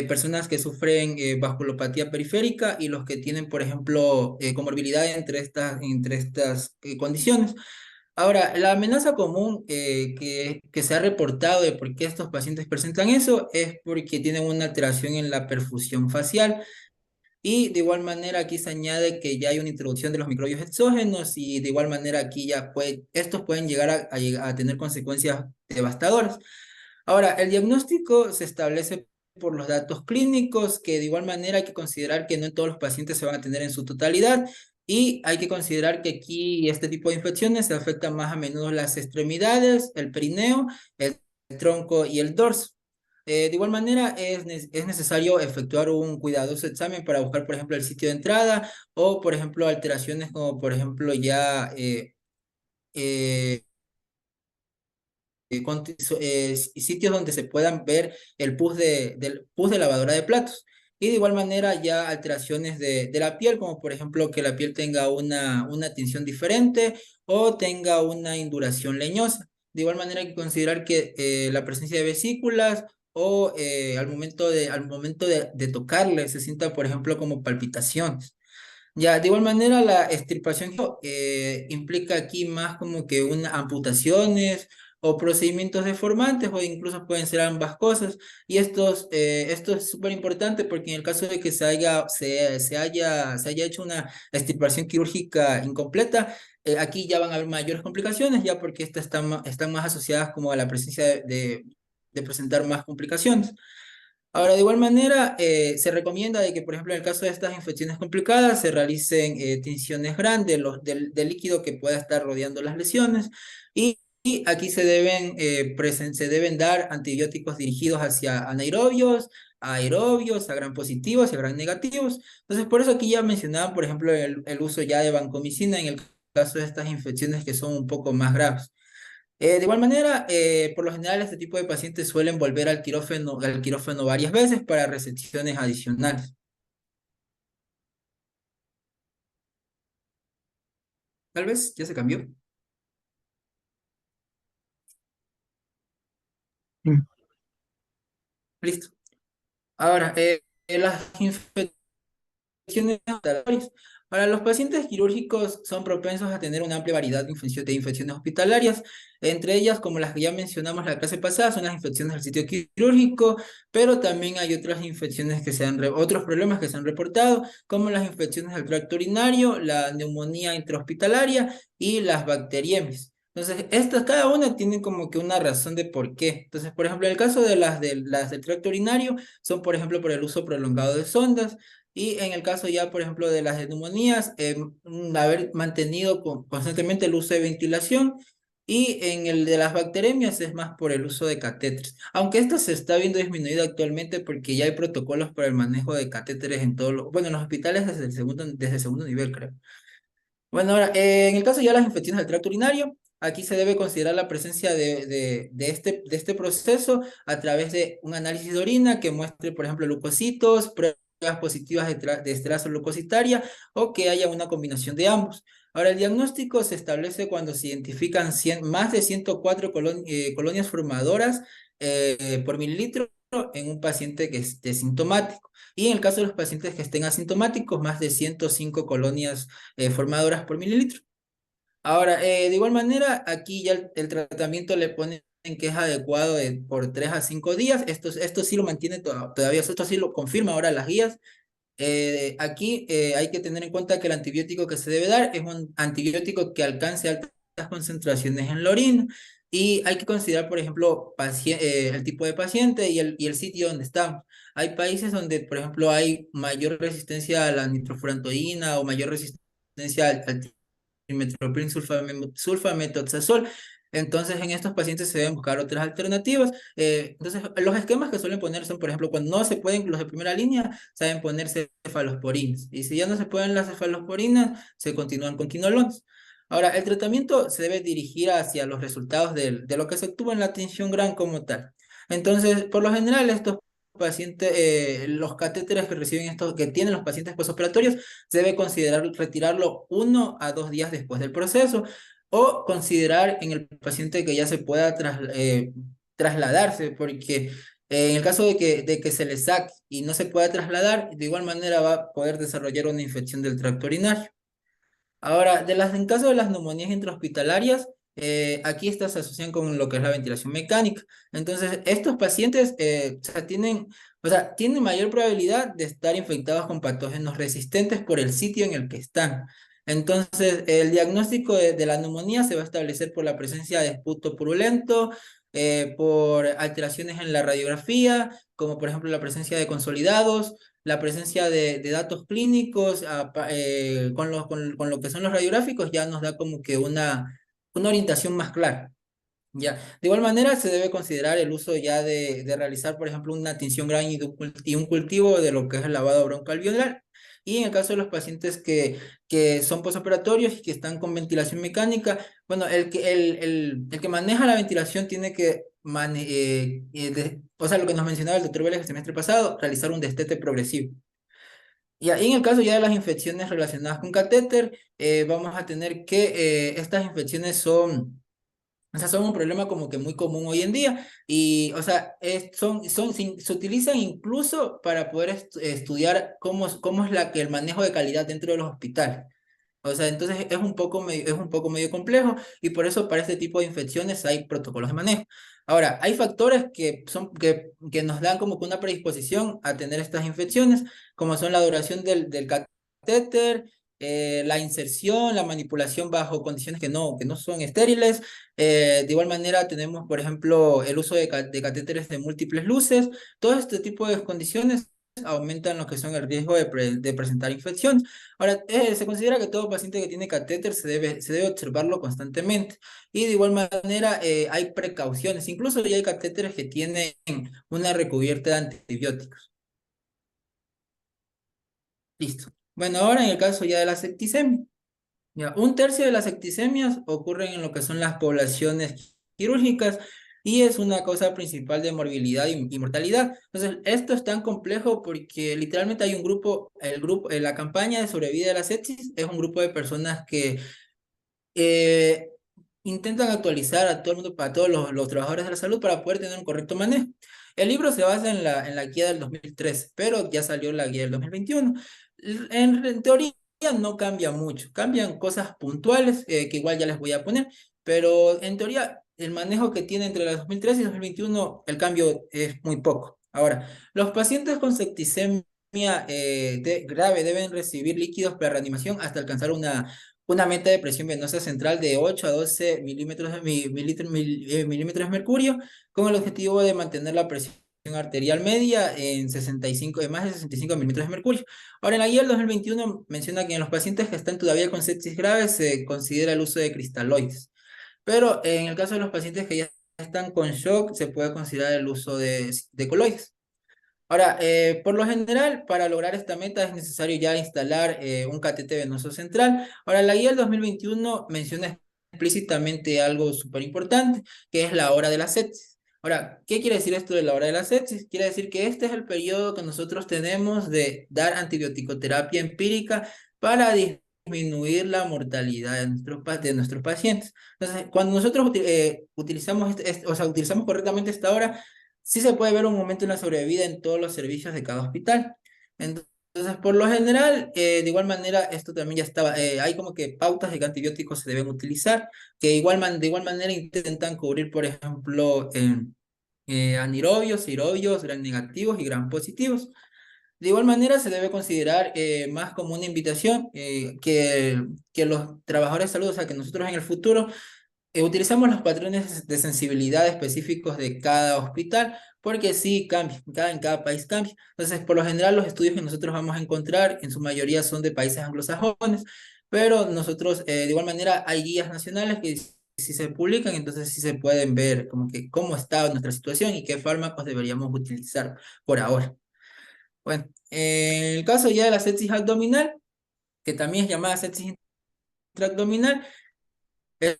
personas que sufren vasculopatía periférica y los que tienen, por ejemplo, comorbilidad entre estas condiciones. Ahora, la amenaza común que se ha reportado de por qué estos pacientes presentan eso es porque tienen una alteración en la perfusión facial y de igual manera aquí se añade que ya hay una introducción de los microbios exógenos y de igual manera aquí estos pueden llegar a tener consecuencias devastadoras. Ahora, el diagnóstico se establece por los datos clínicos, que de igual manera hay que considerar que no en todos los pacientes se van a tener en su totalidad, y hay que considerar que aquí este tipo de infecciones se afectan más a menudo las extremidades, el perineo, el tronco y el dorso. De igual manera, es necesario efectuar un cuidadoso examen para buscar, por ejemplo, el sitio de entrada o, por ejemplo, alteraciones como, por ejemplo, ya eh, sitios donde se puedan ver el pus del pus de lavadora de platos. Y de igual manera ya alteraciones de la piel, como por ejemplo que la piel tenga una tinción diferente o tenga una induración leñosa. De igual manera hay que considerar que la presencia de vesículas o al momento de tocarle se sienta, por ejemplo, como palpitaciones. Ya, de igual manera, la extirpación implica aquí más como que una amputaciones o procedimientos deformantes o incluso pueden ser ambas cosas. Y esto es súper importante porque en el caso de que se haya hecho una extirpación quirúrgica incompleta, aquí ya van a haber mayores complicaciones, ya porque estas están más asociadas como a la presencia de presentar más complicaciones. Ahora, de igual manera, se recomienda de que, por ejemplo, en el caso de estas infecciones complicadas, se realicen tinciones grandes del líquido que pueda estar rodeando las lesiones y aquí se deben dar antibióticos dirigidos hacia anaerobios, aerobios, a gram positivos y a gram negativos. Entonces, por eso aquí ya mencionaba, por ejemplo, el uso ya de vancomicina en el caso de estas infecciones que son un poco más graves. De igual manera, por lo general, este tipo de pacientes suelen volver al quirófano varias veces para resecciones adicionales. Tal vez ya se cambió. Sí. Listo. Ahora, las infecciones hospitalarias. Para los pacientes quirúrgicos son propensos a tener una amplia variedad de infecciones hospitalarias, entre ellas, como las que ya mencionamos la clase pasada, son las infecciones del sitio quirúrgico, pero también hay otras infecciones otros problemas que se han reportado, como las infecciones del tracto urinario, la neumonía intrahospitalaria y las bacteriemias. Entonces, estas cada una tiene como que una razón de por qué. Entonces, por ejemplo, en el caso de las del tracto urinario, son, por ejemplo, por el uso prolongado de sondas, y en el caso ya, por ejemplo, de las neumonías, haber mantenido constantemente el uso de ventilación. Y en el de las bacteremias es más por el uso de catéteres. Aunque esto se está viendo disminuido actualmente porque ya hay protocolos para el manejo de catéteres en todos los, bueno, en los hospitales desde el segundo nivel, creo. Bueno, ahora, en el caso ya de las infecciones del tracto urinario, aquí se debe considerar la presencia de este proceso a través de un análisis de orina que muestre, por ejemplo, leucocitos, pruebas positivas de esterasa leucocitaria o que haya una combinación de ambos. Ahora, el diagnóstico se establece cuando se identifican más de 104 colonias formadoras por mililitro en un paciente que esté sintomático. Y en el caso de los pacientes que estén asintomáticos, más de 105 colonias formadoras por mililitro. Ahora, de igual manera, aquí ya el tratamiento le ponen que es adecuado por 3 a 5 días. Esto sí lo mantiene todavía, esto sí lo confirma ahora las guías. Aquí hay que tener en cuenta que el antibiótico que se debe dar es un antibiótico que alcance altas concentraciones en la orina. Y hay que considerar, por ejemplo, el tipo de paciente y el sitio donde estamos. Hay países donde, por ejemplo, hay mayor resistencia a la nitrofurantoína o mayor resistencia al trimethoprim sulfamethoxazol. Entonces, en estos pacientes se deben buscar otras alternativas. Entonces, los esquemas que suelen poner son, por ejemplo, cuando no se pueden los de primera línea, saben poner cefalosporinas. Y si ya no se pueden las cefalosporinas, se continúan con quinolones. Ahora, el tratamiento se debe dirigir hacia los resultados de lo que se obtuvo en la tinción gran como tal. Entonces, por lo general, estos pacientes, los catéteres que tienen los pacientes postoperatorios, se debe considerar retirarlo 1 a 2 días después del proceso o considerar en el paciente que ya se pueda trasladarse, porque en el caso de que se le saque y no se pueda trasladar, de igual manera va a poder desarrollar una infección del tracto urinario. Ahora, en caso de las neumonías intrahospitalarias, aquí estas se asocian con lo que es la ventilación mecánica. Entonces, estos pacientes tienen mayor probabilidad de estar infectados con patógenos resistentes por el sitio en el que están. Entonces, el diagnóstico de la neumonía se va a establecer por la presencia de esputo purulento, por alteraciones en la radiografía, como por ejemplo la presencia de consolidados, la presencia de datos clínicos con lo que son los radiográficos ya nos da como que una orientación más clara. Ya, de igual manera se debe considerar el uso ya de realizar, por ejemplo, una tinción gran y un cultivo de lo que es el lavado broncoalveolar. Y en el caso de los pacientes que son posoperatorios y que están con ventilación mecánica, bueno, el que maneja la ventilación tiene que, o sea, lo que nos mencionaba el doctor Vélez el semestre pasado, realizar un destete progresivo. Y ahí en el caso ya de las infecciones relacionadas con catéter, vamos a tener que estas infecciones son... O sea, son un problema como que muy común hoy en día y, o sea, se utilizan incluso para poder estudiar cómo es el manejo de calidad dentro de los hospitales. O sea, entonces es un poco medio complejo y por eso para este tipo de infecciones hay protocolos de manejo. Ahora, hay factores que nos dan como que una predisposición a tener estas infecciones, como son la duración del catéter, la inserción, la manipulación bajo condiciones que no son estériles. De igual manera tenemos, por ejemplo, el uso de catéteres de múltiples luces. Todo este tipo de condiciones aumentan lo que son el riesgo de presentar infecciones. Ahora, se considera que todo paciente que tiene catéter se debe observarlo constantemente. Y de igual manera hay precauciones. Incluso ya hay catéteres que tienen una recubierta de antibióticos. Listo. Bueno, ahora en el caso ya de la septicemia. Ya, un tercio de las septicemias ocurren en lo que son las poblaciones quirúrgicas y es una causa principal de morbilidad y mortalidad. Entonces, esto es tan complejo porque literalmente hay un grupo, la campaña de sobrevida de la sepsis es un grupo de personas que eh, intentan actualizar a todo el mundo, para todos los trabajadores de la salud para poder tener un correcto manejo. El libro se basa en la guía del 2013, pero ya salió la guía del 2021. En teoría no cambia mucho, cambian cosas puntuales que igual ya les voy a poner, pero en teoría el manejo que tiene entre la 2013 y 2021, el cambio es muy poco. Ahora, los pacientes con septicemia grave deben recibir líquidos para reanimación hasta alcanzar una meta de presión venosa central de 8 a 12 milímetros de mercurio, con el objetivo de mantener la presión arterial media en 65, en más de 65 milímetros de mercurio. Ahora, en la guía del 2021 menciona que en los pacientes que están todavía con sepsis grave se considera el uso de cristaloides, pero en el caso de los pacientes que ya están con shock se puede considerar el uso de coloides. Ahora, por lo general, para lograr esta meta es necesario ya instalar un catéter venoso central. Ahora, la guía del 2021 menciona explícitamente algo súper importante, que es la hora de la sepsis. Ahora, ¿qué quiere decir esto de la hora de la sepsis? Quiere decir que este es el periodo que nosotros tenemos de dar antibioticoterapia empírica para disminuir la mortalidad de nuestros pacientes. Entonces, cuando nosotros utilizamos, o sea, utilizamos correctamente esta hora, sí se puede ver un momento en la sobrevida en todos los servicios de cada hospital. Entonces, por lo general, de igual manera, esto también ya estaba, hay como que pautas de qué antibióticos se deben utilizar, que de igual manera intentan cubrir, por ejemplo, anirobios, sirobios, gram negativos y gram positivos. De igual manera, se debe considerar más como una invitación que los trabajadores de salud, o sea, que nosotros en el futuro utilizamos los patrones de sensibilidad específicos de cada hospital, porque sí cambia, en cada país cambia. Entonces, por lo general, los estudios que nosotros vamos a encontrar, en su mayoría son de países anglosajones, pero nosotros, de igual manera, hay guías nacionales que si se publican, entonces sí se pueden ver como que cómo está nuestra situación y qué fármacos deberíamos utilizar por ahora. Bueno, en el caso ya de la sepsis abdominal, que también es llamada sepsis intraabdominal, que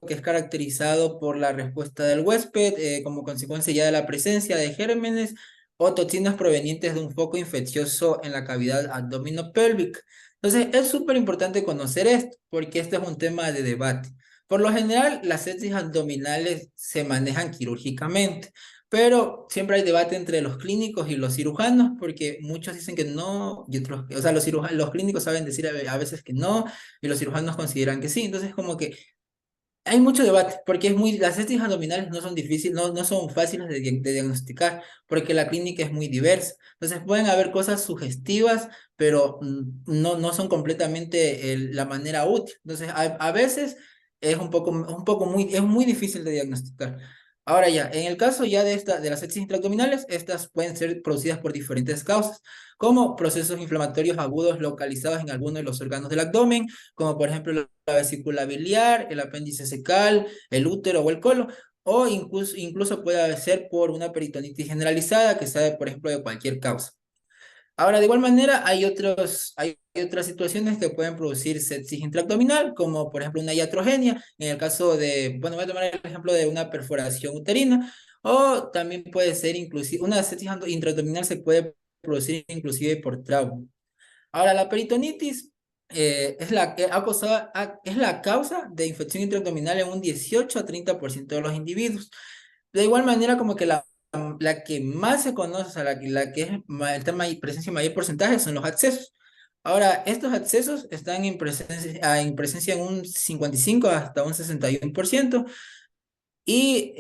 es caracterizado por la respuesta del huésped como consecuencia ya de la presencia de gérmenes o toxinas provenientes de un foco infeccioso en la cavidad abdominopélvica. Entonces, es súper importante conocer esto, porque este es un tema de debate. Por lo general, las sepsis abdominales se manejan quirúrgicamente, pero siempre hay debate entre los clínicos y los cirujanos, porque muchos dicen que no, y otros, o sea, los clínicos saben decir a veces que no, y los cirujanos consideran que sí. Entonces, como que hay mucho debate, porque las sepsis abdominales no son difíciles, no son fáciles de diagnosticar, porque la clínica es muy diversa. Entonces pueden haber cosas sugestivas, pero no son completamente la manera útil. Entonces a veces es muy difícil de diagnosticar. Ahora ya, en el caso ya de las sepsis intraabdominales, estas pueden ser producidas por diferentes causas, como procesos inflamatorios agudos localizados en algunos de los órganos del abdomen, como por ejemplo la vesícula biliar, el apéndice cecal, el útero o el colon, o incluso puede ser por una peritonitis generalizada que sabe, por ejemplo, de cualquier causa. Ahora, de igual manera, hay otras situaciones que pueden producir sepsis intraabdominal, como por ejemplo una iatrogenia, en el caso de, bueno, voy a tomar el ejemplo de una perforación uterina, o también puede ser inclusive, una sepsis intraabdominal se puede producir inclusive por trauma. Ahora, la peritonitis es es la causa de infección intraabdominal en un 18 a 30% de los individuos. De igual manera, como que la que más se conoce, o sea, la que es el tema y presencia en mayor porcentaje son los abscesos. Ahora, estos abscesos están en presencia en un 55 hasta un 61%, y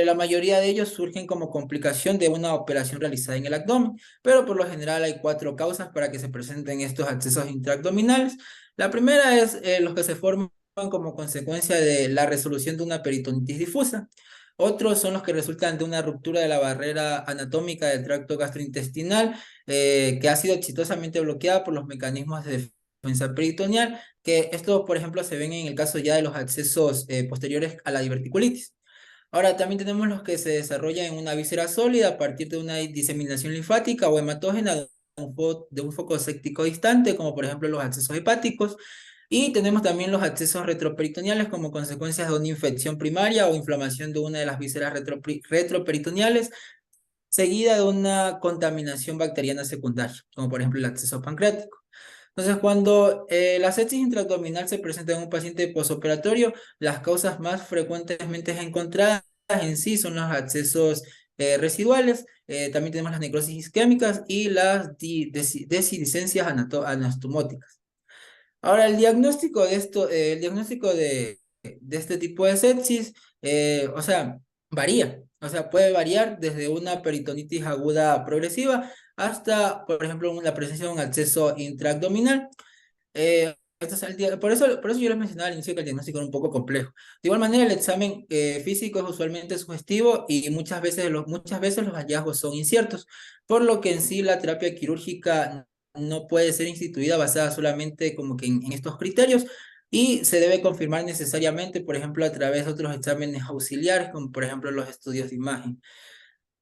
la mayoría de ellos surgen como complicación de una operación realizada en el abdomen, pero por lo general hay 4 causas para que se presenten estos abscesos intraabdominales. La primera es los que se forman como consecuencia de la resolución de una peritonitis difusa. Otros son los que resultan de una ruptura de la barrera anatómica del tracto gastrointestinal, que ha sido exitosamente bloqueada por los mecanismos de defensa peritoneal, que esto, por ejemplo, se ven en el caso ya de los abscesos posteriores a la diverticulitis. Ahora, también tenemos los que se desarrollan en una víscera sólida a partir de una diseminación linfática o hematógena de un foco séptico distante, como por ejemplo los abscesos hepáticos. Y tenemos también los abscesos retroperitoneales como consecuencias de una infección primaria o inflamación de una de las vísceras retroperitoneales, seguida de una contaminación bacteriana secundaria, como por ejemplo el absceso pancreático. Entonces, cuando la sepsis intraabdominal se presenta en un paciente posoperatorio, las causas más frecuentemente encontradas en sí son los abscesos residuales, también tenemos las necrosis isquémicas y las dehiscencias anastomóticas. Ahora, el diagnóstico de esto, el diagnóstico de este tipo de sepsis, o sea, varía. O sea, puede variar desde una peritonitis aguda progresiva hasta, por ejemplo, la presencia de un absceso intraabdominal. Por eso yo les mencionaba al inicio que el diagnóstico era un poco complejo. De igual manera, el examen físico es usualmente sugestivo y muchas veces los hallazgos son inciertos, por lo que en sí la terapia quirúrgica no puede ser instituida basada solamente como que en estos criterios, y se debe confirmar necesariamente, por ejemplo, a través de otros exámenes auxiliares, como por ejemplo los estudios de imagen.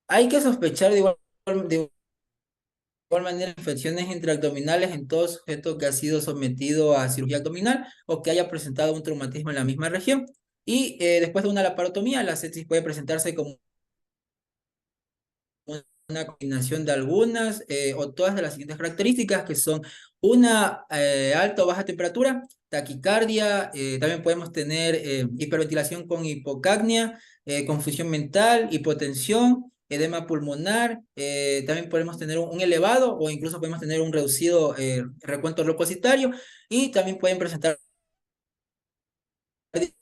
Hay que sospechar de igual manera infecciones intraabdominales en todo sujeto que ha sido sometido a cirugía abdominal o que haya presentado un traumatismo en la misma región. Y después de una laparotomía, la sepsis puede presentarse como una combinación de algunas o todas de las siguientes características, que son una alta o baja temperatura, taquicardia, también podemos tener hiperventilación con hipocapnia, confusión mental, hipotensión, edema pulmonar, también podemos tener un elevado o incluso podemos tener un reducido recuento leucocitario, y también pueden presentar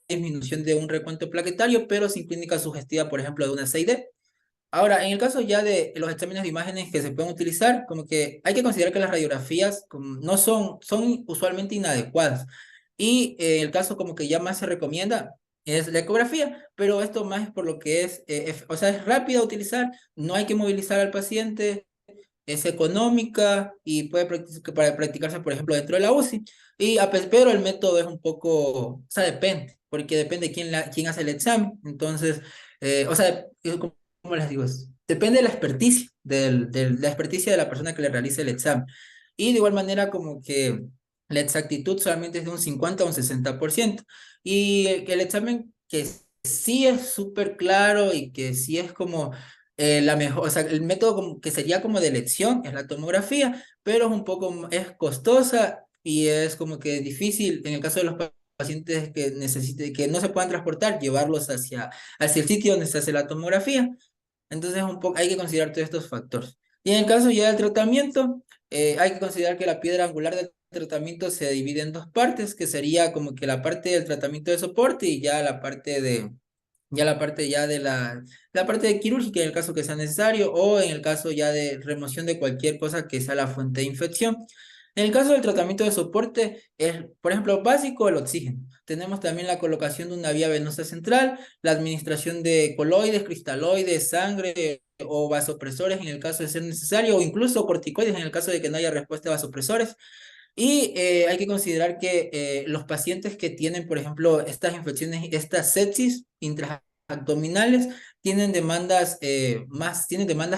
disminución de un recuento plaquetario, pero sin clínica sugestiva, por ejemplo, de una CID. Ahora, en el caso ya de los exámenes de imágenes que se pueden utilizar, como que hay que considerar que las radiografías no son usualmente inadecuadas. Y el caso como que ya más se recomienda es la ecografía, pero esto más es por lo que o sea, es rápida a utilizar, no hay que movilizar al paciente, es económica y puede practicarse, por ejemplo, dentro de la UCI. Pero el método es un poco, o sea, depende, porque depende quién hace el examen. Entonces, o sea, ¿cómo les digo? Depende de la experticia, la experticia de la persona que le realice el examen. Y de igual manera, como que la exactitud solamente es de un 50 a un 60%. Y el examen que sí es súper claro y que sí es como la mejor, o sea, el método que sería como de elección es la tomografía, pero es un poco, es costosa y es como que difícil en el caso de los pacientes que no se puedan transportar, llevarlos hacia el sitio donde se hace la tomografía. Entonces hay que considerar todos estos factores. Y en el caso ya del tratamiento, hay que considerar que la piedra angular del tratamiento se divide en 2 partes, que sería como que la parte del tratamiento de soporte y ya la parte de la parte de quirúrgica en el caso que sea necesario, o en el caso ya de remoción de cualquier cosa que sea la fuente de infección. En el caso del tratamiento de soporte es, por ejemplo, básico el oxígeno. Tenemos también la colocación de una vía venosa central, la administración de coloides, cristaloides, sangre o vasopresores en el caso de ser necesario, o incluso corticoides en el caso de que no haya respuesta a vasopresores. Y hay que considerar que los pacientes que tienen, por ejemplo, estas infecciones, estas sepsis abdominales tienen demandas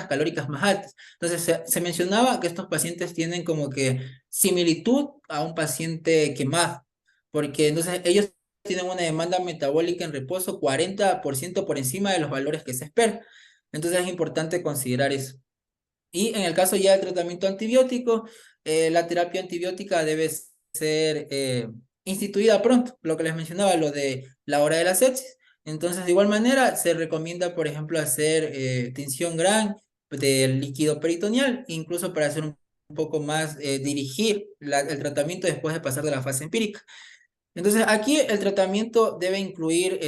calóricas más altas. Entonces se mencionaba que estos pacientes tienen como que similitud a un paciente quemado, porque entonces ellos tienen una demanda metabólica en reposo 40% por encima de los valores que se esperan. Entonces es importante considerar eso. Y en el caso ya del tratamiento antibiótico, la terapia antibiótica debe ser instituida pronto, lo que les mencionaba, lo de la hora de la sepsis. Entonces, de igual manera, se recomienda, por ejemplo, hacer tinción gran del líquido peritoneal, incluso para hacer un poco más, dirigir el tratamiento después de pasar de la fase empírica. Entonces, aquí el tratamiento debe incluir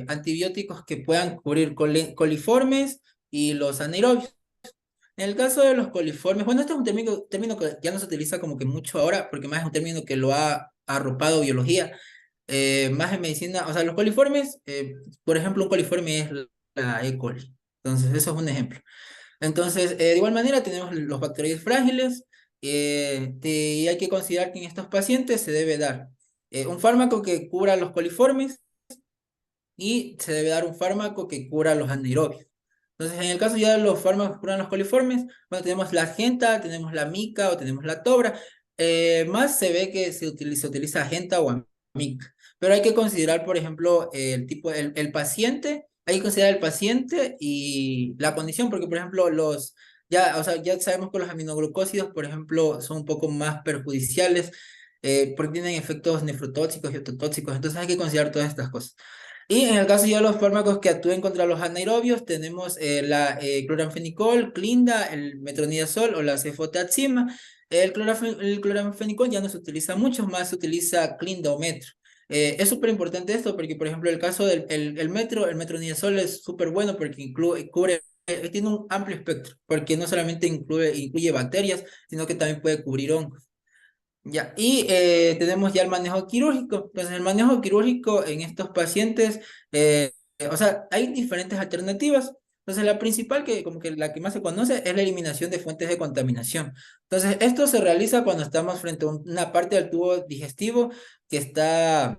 antibióticos que puedan cubrir coliformes y los anaerobios. En el caso de los coliformes, bueno, este es un término que ya no se utiliza como que mucho ahora, porque más es un término que lo ha arropado biología, más en medicina. O sea, los coliformes, por ejemplo, un coliforme es la E. coli. Entonces, eso es un ejemplo. Entonces, de igual manera, tenemos los bacteroides frágiles, y hay que considerar que en estos pacientes se debe dar un fármaco que cubra los coliformes y se debe dar un fármaco que cura los anaerobios. Entonces, en el caso ya de los fármacos que curan los coliformes, bueno, tenemos la Genta, tenemos la Mica o tenemos la Tobra. Más se ve que se utiliza Genta o Amica. Pero hay que considerar, por ejemplo, el paciente, hay que considerar el paciente y la condición, porque, por ejemplo, o sea, ya sabemos que los aminoglucósidos, por ejemplo, son un poco más perjudiciales, porque tienen efectos nefrotóxicos y ototóxicos. Entonces hay que considerar todas estas cosas. Y en el caso ya de los fármacos que actúen contra los anaerobios, tenemos la cloranfenicol, Clinda, el metronidazol o la cefotaxima. El cloranfenicol ya no se utiliza mucho, más se utiliza Clinda o metro. Es súper importante esto porque, por ejemplo, el caso del el metronidazol es súper bueno porque tiene un amplio espectro, porque no solamente incluye bacterias, sino que también puede cubrir hongos. Ya, y tenemos ya el manejo quirúrgico. Entonces, el manejo quirúrgico en estos pacientes, o sea, hay diferentes alternativas. Entonces, la principal, que como que la que más se conoce, es la eliminación de fuentes de contaminación. Entonces, esto se realiza cuando estamos frente a una parte del tubo digestivo que está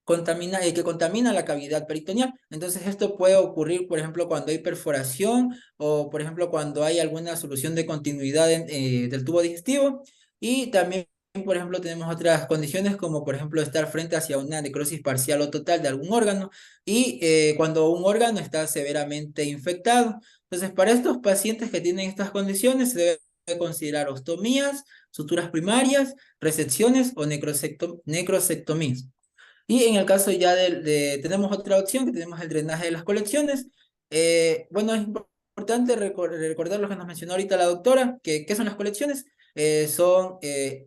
que contamina la cavidad peritoneal. Entonces, esto puede ocurrir, por ejemplo, cuando hay perforación o, por ejemplo, cuando hay alguna solución de continuidad del tubo digestivo. Y también, por ejemplo, tenemos otras condiciones como, por ejemplo, estar frente hacia una necrosis parcial o total de algún órgano y cuando un órgano está severamente infectado. Entonces, para estos pacientes que tienen estas condiciones, se debe considerar ostomías, suturas primarias, resecciones o necrosectomías. Y en el caso ya tenemos otra opción, que tenemos el drenaje de las colecciones. Bueno, es importante recordar lo que nos mencionó ahorita la doctora, que ¿qué son las colecciones? Son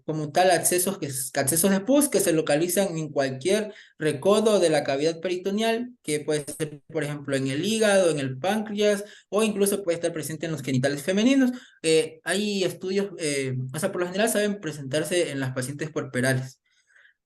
como tal accesos de pus que se localizan en cualquier recodo de la cavidad peritoneal, que puede ser, por ejemplo, en el hígado, en el páncreas, o incluso puede estar presente en los genitales femeninos. Hay estudios, o sea, por lo general saben presentarse en las pacientes puerperales.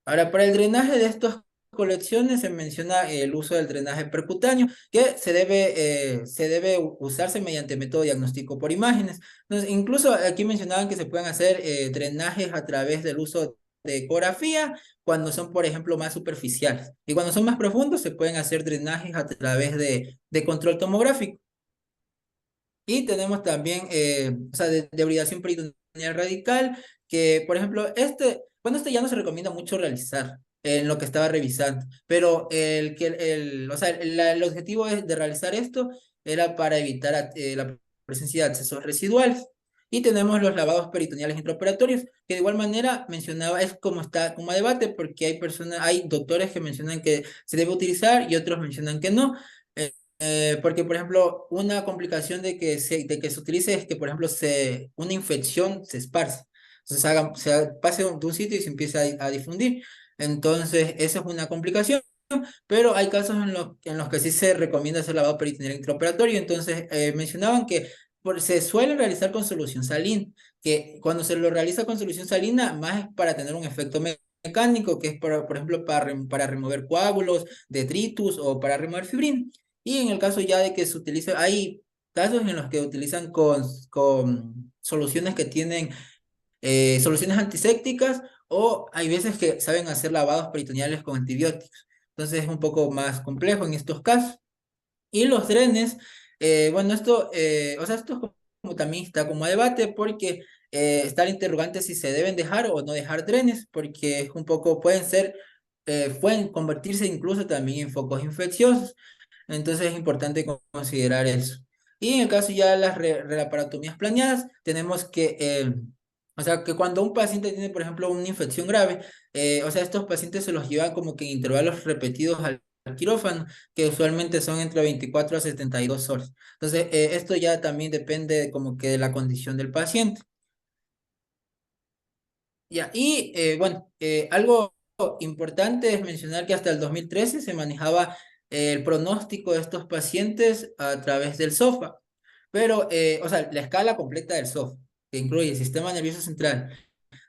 Ahora, para el drenaje de estas colecciones se menciona el uso del drenaje percutáneo, que se debe usarse mediante método diagnóstico por imágenes. Entonces, incluso aquí mencionaban que se pueden hacer drenajes a través del uso de ecografía cuando son, por ejemplo, más superficiales. Y cuando son más profundos, se pueden hacer drenajes a través de control tomográfico. Y tenemos también, o sea, de hibridación peritoneal radical, que, por ejemplo, este ya no se recomienda mucho realizar en lo que estaba revisando, pero o sea, el objetivo de realizar esto era para evitar la presencia de accesos residuales. Y tenemos los lavados peritoneales intraoperatorios, que de igual manera mencionaba, es como está como a debate, porque hay doctores que mencionan que se debe utilizar y otros mencionan que no. Porque, por ejemplo, una complicación de que se utilice es que, por ejemplo, una infección se esparce. Entonces, pase de un sitio y se empieza a difundir. Entonces, esa es una complicación. Pero hay casos en los que sí se recomienda hacer lavado peritoneal intraoperatorio. Entonces, mencionaban que se suele realizar con solución salina, que cuando se lo realiza con solución salina, más es para tener un efecto mecánico, que es, por ejemplo, para remover coágulos, detritus o para remover fibrina. Y en el caso ya de que se utilice, hay casos en los que utilizan con soluciones que tienen soluciones antisépticas, o hay veces que saben hacer lavados peritoneales con antibióticos. Entonces es un poco más complejo en estos casos. Y los drenes, bueno, esto, o sea, esto es como también está como a debate porque está el interrogante si se deben dejar o no dejar drenes, porque es un poco, pueden convertirse incluso también en focos infecciosos. Entonces es importante considerar eso. Y en el caso ya de las laparotomías planeadas, tenemos que, o sea, que cuando un paciente tiene, por ejemplo, una infección grave, o sea, estos pacientes se los llevan como que en intervalos repetidos al quirófano, que usualmente son entre 24 a 72 horas. Entonces, esto ya también depende como que de la condición del paciente. Ya, y bueno, algo importante es mencionar que hasta el 2013 se manejaba el pronóstico de estos pacientes a través del SOFA, pero, o sea, la escala completa del SOFA, que incluye el sistema nervioso central,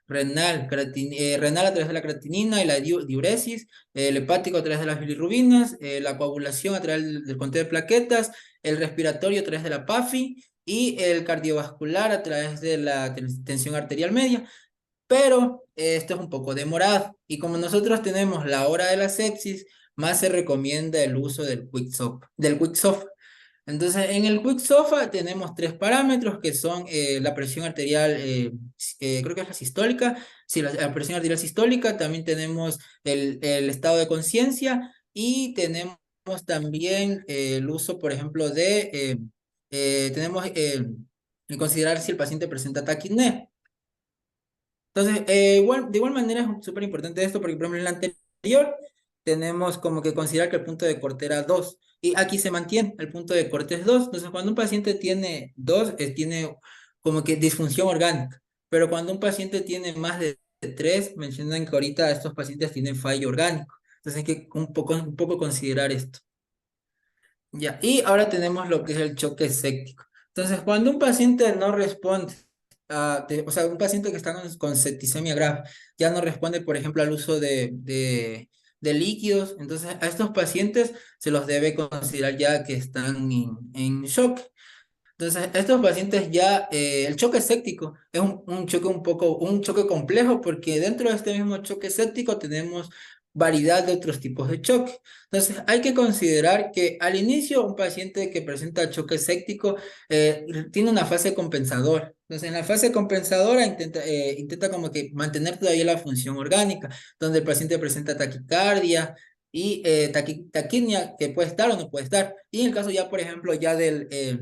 renal a través de la creatinina y la diuresis, el hepático a través de las bilirrubinas, la coagulación a través del conteo de plaquetas, el respiratorio a través de la PAFI y el cardiovascular a través de la tensión arterial media. Pero esto es un poco demorado y como nosotros tenemos la hora de la sepsis, más se recomienda el uso del Quick-SOFA. Entonces, en el Quick-SOFA tenemos tres parámetros que son la presión arterial, creo que es la sistólica, sí, la presión arterial sistólica, también tenemos el estado de conciencia y tenemos también el uso, por ejemplo, tenemos el considerar si el paciente presenta taquipnea. Entonces, de igual manera es súper importante esto porque, por ejemplo, en la anterior tenemos como que considerar que el punto de corte era 2 y aquí se mantiene, el punto de corte es 2. Entonces, cuando un paciente tiene 2, tiene como que disfunción orgánica, pero cuando un paciente tiene más de 3, mencionan que ahorita estos pacientes tienen fallo orgánico. Entonces, hay que un poco considerar esto. Ya, y ahora tenemos lo que es el choque séptico. Entonces, cuando un paciente no responde, o sea, un paciente que está con septicemia grave, ya no responde, por ejemplo, al uso de líquidos, entonces a estos pacientes se los debe considerar ya que están en shock. Entonces, estos pacientes ya, el choque séptico es un choque un choque complejo porque dentro de este mismo choque séptico tenemos variedad de otros tipos de choque. Entonces, hay que considerar que al inicio un paciente que presenta choque séptico tiene una fase compensadora. Entonces, en la fase compensadora intenta como que mantener todavía la función orgánica, donde el paciente presenta taquicardia y taquipnea que puede estar o no puede estar. Y en el caso ya, por ejemplo, ya de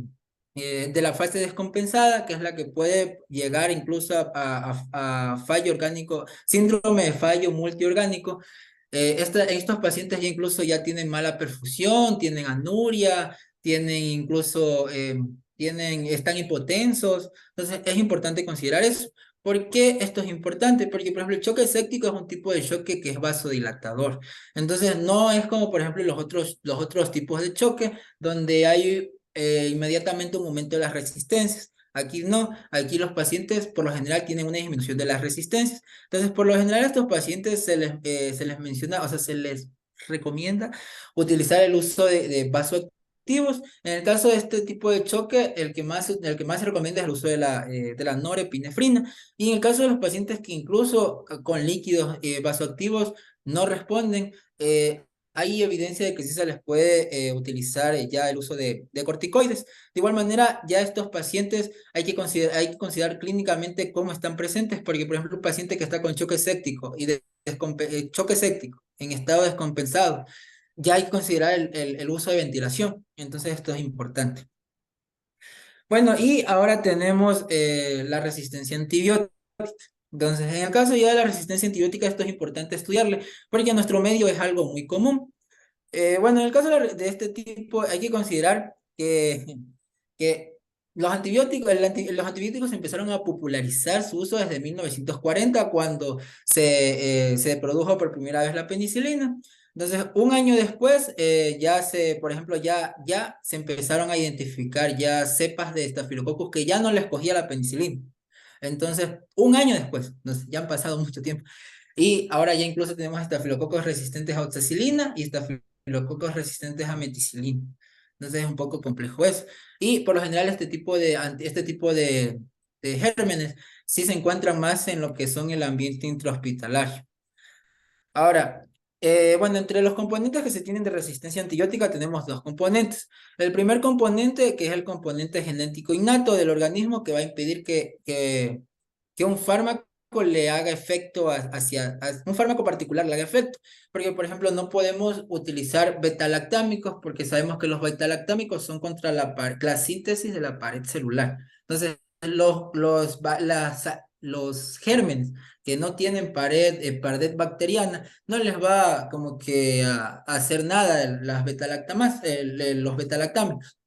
la fase descompensada, que es la que puede llegar incluso a fallo orgánico, síndrome de fallo multiorgánico. Estos pacientes ya incluso ya tienen mala perfusión, tienen anuria, tienen incluso, están hipotensos. Entonces es importante considerar eso. ¿Por qué esto es importante? Porque, por ejemplo, el choque séptico es un tipo de choque que es vasodilatador. Entonces, no es como, por ejemplo, los otros tipos de choque, donde hay inmediatamente un aumento de las resistencias. Aquí no, aquí los pacientes por lo general tienen una disminución de las resistencias. Entonces, por lo general a estos pacientes se les menciona, o sea, se les recomienda utilizar el uso de vasoactivos. En el caso de este tipo de choque, el que más se recomienda es el uso de la norepinefrina. Y en el caso de los pacientes que incluso con líquidos vasoactivos no responden, hay evidencia de que sí se les puede utilizar ya el uso de corticoides. De igual manera, ya estos pacientes hay que considerar clínicamente cómo están presentes, porque por ejemplo un paciente que está con choque séptico y choque séptico en estado descompensado, ya hay que considerar el uso de ventilación. Entonces esto es importante. Bueno, y ahora tenemos la resistencia antibiótica. Entonces, en el caso ya de la resistencia antibiótica, esto es importante estudiarle, porque en nuestro medio es algo muy común. Bueno, en el caso de este tipo, hay que considerar que los antibióticos empezaron a popularizar su uso desde 1940, cuando se produjo por primera vez la penicilina. Entonces, un año después, por ejemplo, ya se empezaron a identificar ya cepas de Staphylococcus que ya no les cogía la penicilina. Entonces, un año después, entonces, ya han pasado mucho tiempo. Y ahora ya incluso tenemos estafilococos resistentes a oxacilina y estafilococos resistentes a meticilina. Entonces es un poco complejo eso. Y por lo general este tipo de gérmenes sí se encuentran más en lo que son el ambiente intrahospitalario. Ahora, Bueno, entre los componentes que se tienen de resistencia antibiótica tenemos dos componentes. El primer componente, que es el componente genético innato del organismo, que va a impedir que un fármaco le haga efecto un fármaco particular le haga efecto. Porque, por ejemplo, no podemos utilizar betalactámicos porque sabemos que los betalactámicos son contra la síntesis de la pared celular. Entonces, los gérmenes que no tienen pared bacteriana, no les va como que a hacer nada los betalactámicos.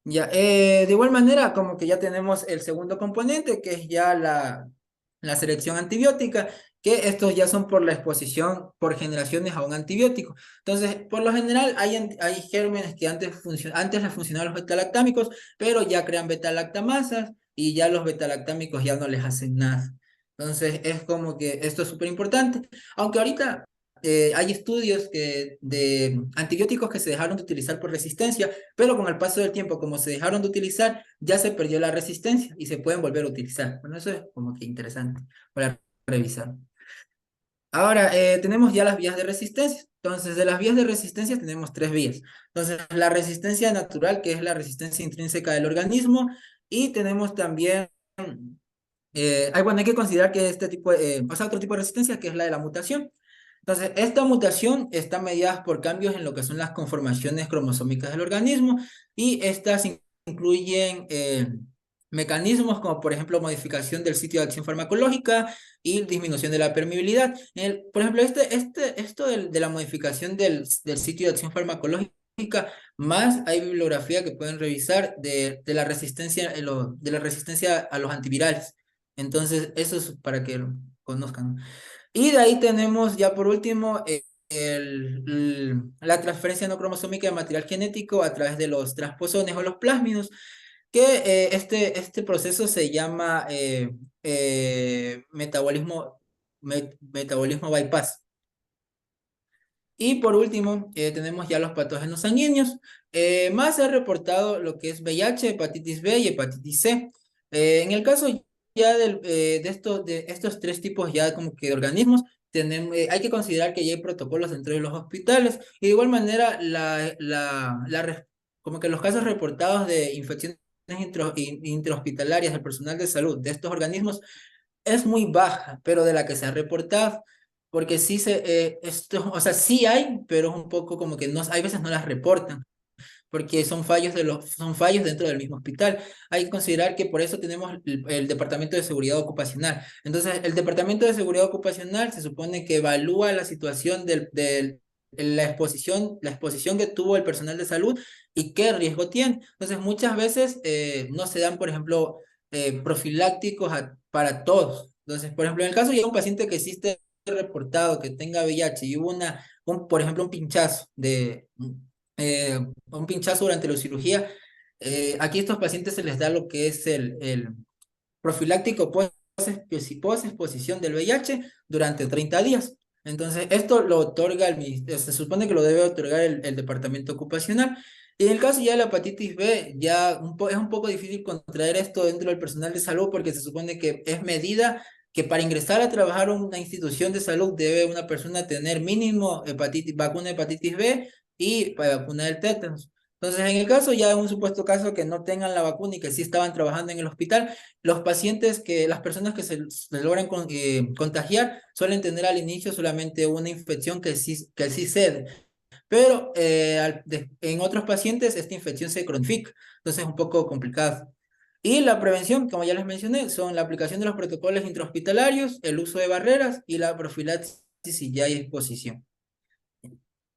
Ya, de igual manera, como que ya tenemos el segundo componente, que es ya la selección antibiótica, que estos ya son por la exposición por generaciones a un antibiótico. Entonces, por lo general, hay gérmenes que antes les funcionaban los betalactámicos, pero ya crean betalactamasas y ya los betalactámicos ya no les hacen nada. Entonces, es como que esto es súper importante. Aunque ahorita hay estudios de antibióticos que se dejaron de utilizar por resistencia, pero con el paso del tiempo, como se dejaron de utilizar, ya se perdió la resistencia y se pueden volver a utilizar. Bueno, eso es como que interesante para revisar. Ahora, tenemos ya las vías de resistencia. Entonces, de las vías de resistencia tenemos tres vías. Entonces, la resistencia natural, que es la resistencia intrínseca del organismo, y tenemos también, bueno, hay que considerar que otro tipo de resistencia, que es la de la mutación. Entonces, esta mutación está mediada por cambios en lo que son las conformaciones cromosómicas del organismo y estas incluyen mecanismos como, por ejemplo, modificación del sitio de acción farmacológica y disminución de la permeabilidad. Por ejemplo, esto de la modificación del sitio de acción farmacológica, más hay bibliografía que pueden revisar de la resistencia, de la resistencia a los antivirales. Entonces, eso es para que lo conozcan. Y de ahí tenemos ya por último la transferencia no cromosómica de material genético a través de los transposones o los plásmidos, que este proceso se llama metabolismo bypass. Y por último, tenemos ya los patógenos sanguíneos. Más se ha reportado lo que es VIH, hepatitis B y hepatitis C. En el caso ya de estos tres tipos ya como que de organismos, hay que considerar que ya hay protocolos dentro de los hospitales. Y de igual manera, como que los casos reportados de infecciones intrahospitalarias del personal de salud de estos organismos es muy baja, pero de la que se ha reportado, porque o sea, sí hay, pero es un poco como que hay veces no las reportan, porque son fallos dentro del mismo hospital. Hay que considerar que por eso tenemos el Departamento de Seguridad Ocupacional. Entonces, el Departamento de Seguridad Ocupacional se supone que evalúa la situación la exposición que tuvo el personal de salud y qué riesgo tiene. Entonces, muchas veces no se dan, por ejemplo, profilácticos para todos. Entonces, por ejemplo, en el caso de un paciente que existe reportado que tenga VIH y hubo por ejemplo, un pinchazo durante la cirugía, aquí a estos pacientes se les da lo que es el profiláctico post-exposición del VIH durante 30 días. Entonces, esto lo otorga se supone que lo debe otorgar el departamento ocupacional. Y en el caso ya de la hepatitis B, es un poco difícil contraer esto dentro del personal de salud porque se supone que es medida que para ingresar a trabajar en una institución de salud debe una persona tener mínimo vacuna de hepatitis B y vacuna del tétanos. Entonces, en el caso, ya en un supuesto caso que no tengan la vacuna y que sí estaban trabajando en el hospital, las personas que se logran contagiar suelen tener al inicio solamente una infección que sí cede, pero en otros pacientes esta infección se cronifica, entonces es un poco complicado. Y la prevención, como ya les mencioné, son la aplicación de los protocolos intrahospitalarios, el uso de barreras y la profilaxis si ya hay exposición.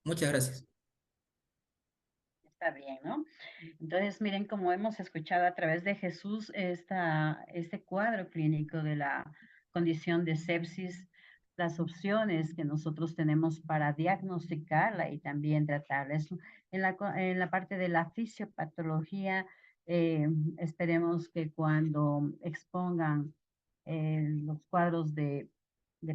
Muchas gracias. Está bien, ¿no? Entonces, miren, como hemos escuchado a través de Jesús este cuadro clínico de la condición de sepsis, las opciones que nosotros tenemos para diagnosticarla y también tratarla. En la parte de la fisiopatología, esperemos que cuando expongan los cuadros de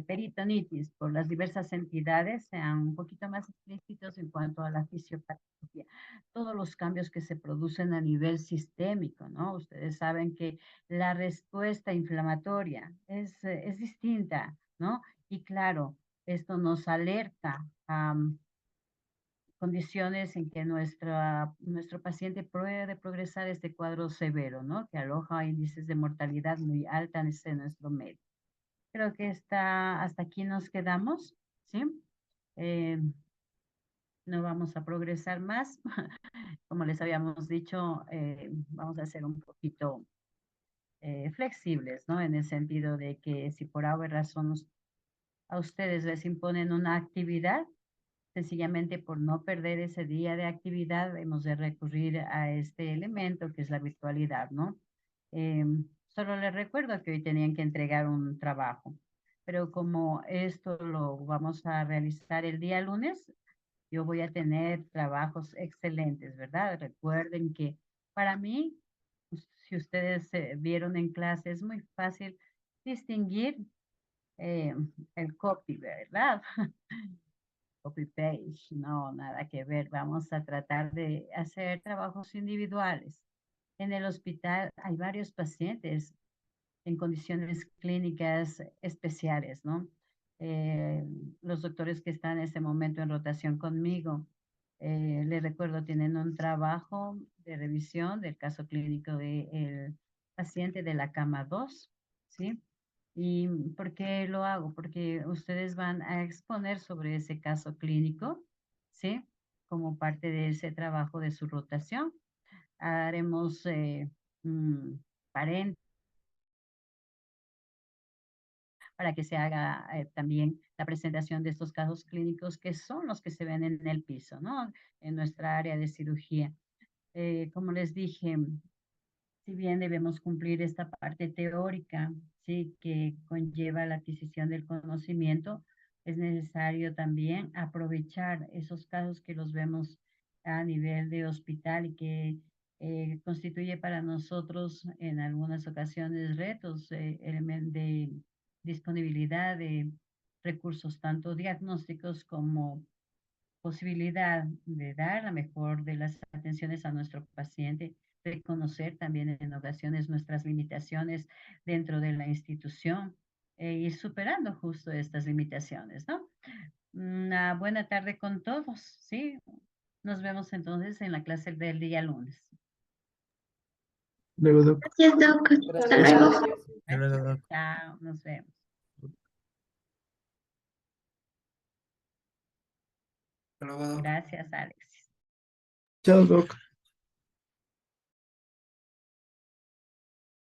peritonitis por las diversas entidades sean un poquito más explícitos en cuanto a la fisiopatología, todos los cambios que se producen a nivel sistémico, ¿no? Ustedes saben que la respuesta inflamatoria es distinta, ¿no? Y claro, esto nos alerta condiciones en que nuestro paciente puede progresar este cuadro severo, ¿no? Que aloja índices de mortalidad muy altas en nuestro medio. Creo que hasta aquí nos quedamos, ¿sí? No vamos a progresar más. Como les habíamos dicho, vamos a ser un poquito flexibles, ¿no? En el sentido de que si por alguna razón a ustedes les imponen una actividad, sencillamente por no perder ese día de actividad, hemos de recurrir a este elemento que es la virtualidad, ¿no? Solo les recuerdo que hoy tenían que entregar un trabajo, pero como esto lo vamos a realizar el día lunes, yo voy a tener trabajos excelentes, ¿verdad? Recuerden que para mí, si ustedes vieron en clase, es muy fácil distinguir el copy, ¿verdad? Copy page, no, nada que ver. Vamos a tratar de hacer trabajos individuales. En el hospital hay varios pacientes en condiciones clínicas especiales, ¿no? Los doctores que están en este momento en rotación conmigo, les recuerdo, tienen un trabajo de revisión del caso clínico del paciente de la cama 2, ¿sí? ¿Y por qué lo hago? Porque ustedes van a exponer sobre ese caso clínico, ¿sí? Como parte de ese trabajo de su rotación. Haremos paréntesis para que se haga también la presentación de estos casos clínicos que son los que se ven en el piso, ¿no? En nuestra área de cirugía. Como les dije, si bien debemos cumplir esta parte teórica, sí, que conlleva la adquisición del conocimiento, es necesario también aprovechar esos casos que los vemos a nivel de hospital y que constituye para nosotros en algunas ocasiones retos de disponibilidad de recursos, tanto diagnósticos como posibilidad de dar la mejor de las atenciones a nuestro paciente, reconocer también en ocasiones nuestras limitaciones dentro de la institución y superando justo estas limitaciones, ¿no? Una buena tarde con todos, ¿sí? Nos vemos entonces en la clase del día lunes. Luego, Doc. Gracias, Doc. Hasta Gracias. luego. Chao, nos vemos. Hasta luego, Doc. Gracias, Alexis. Chao, Doc.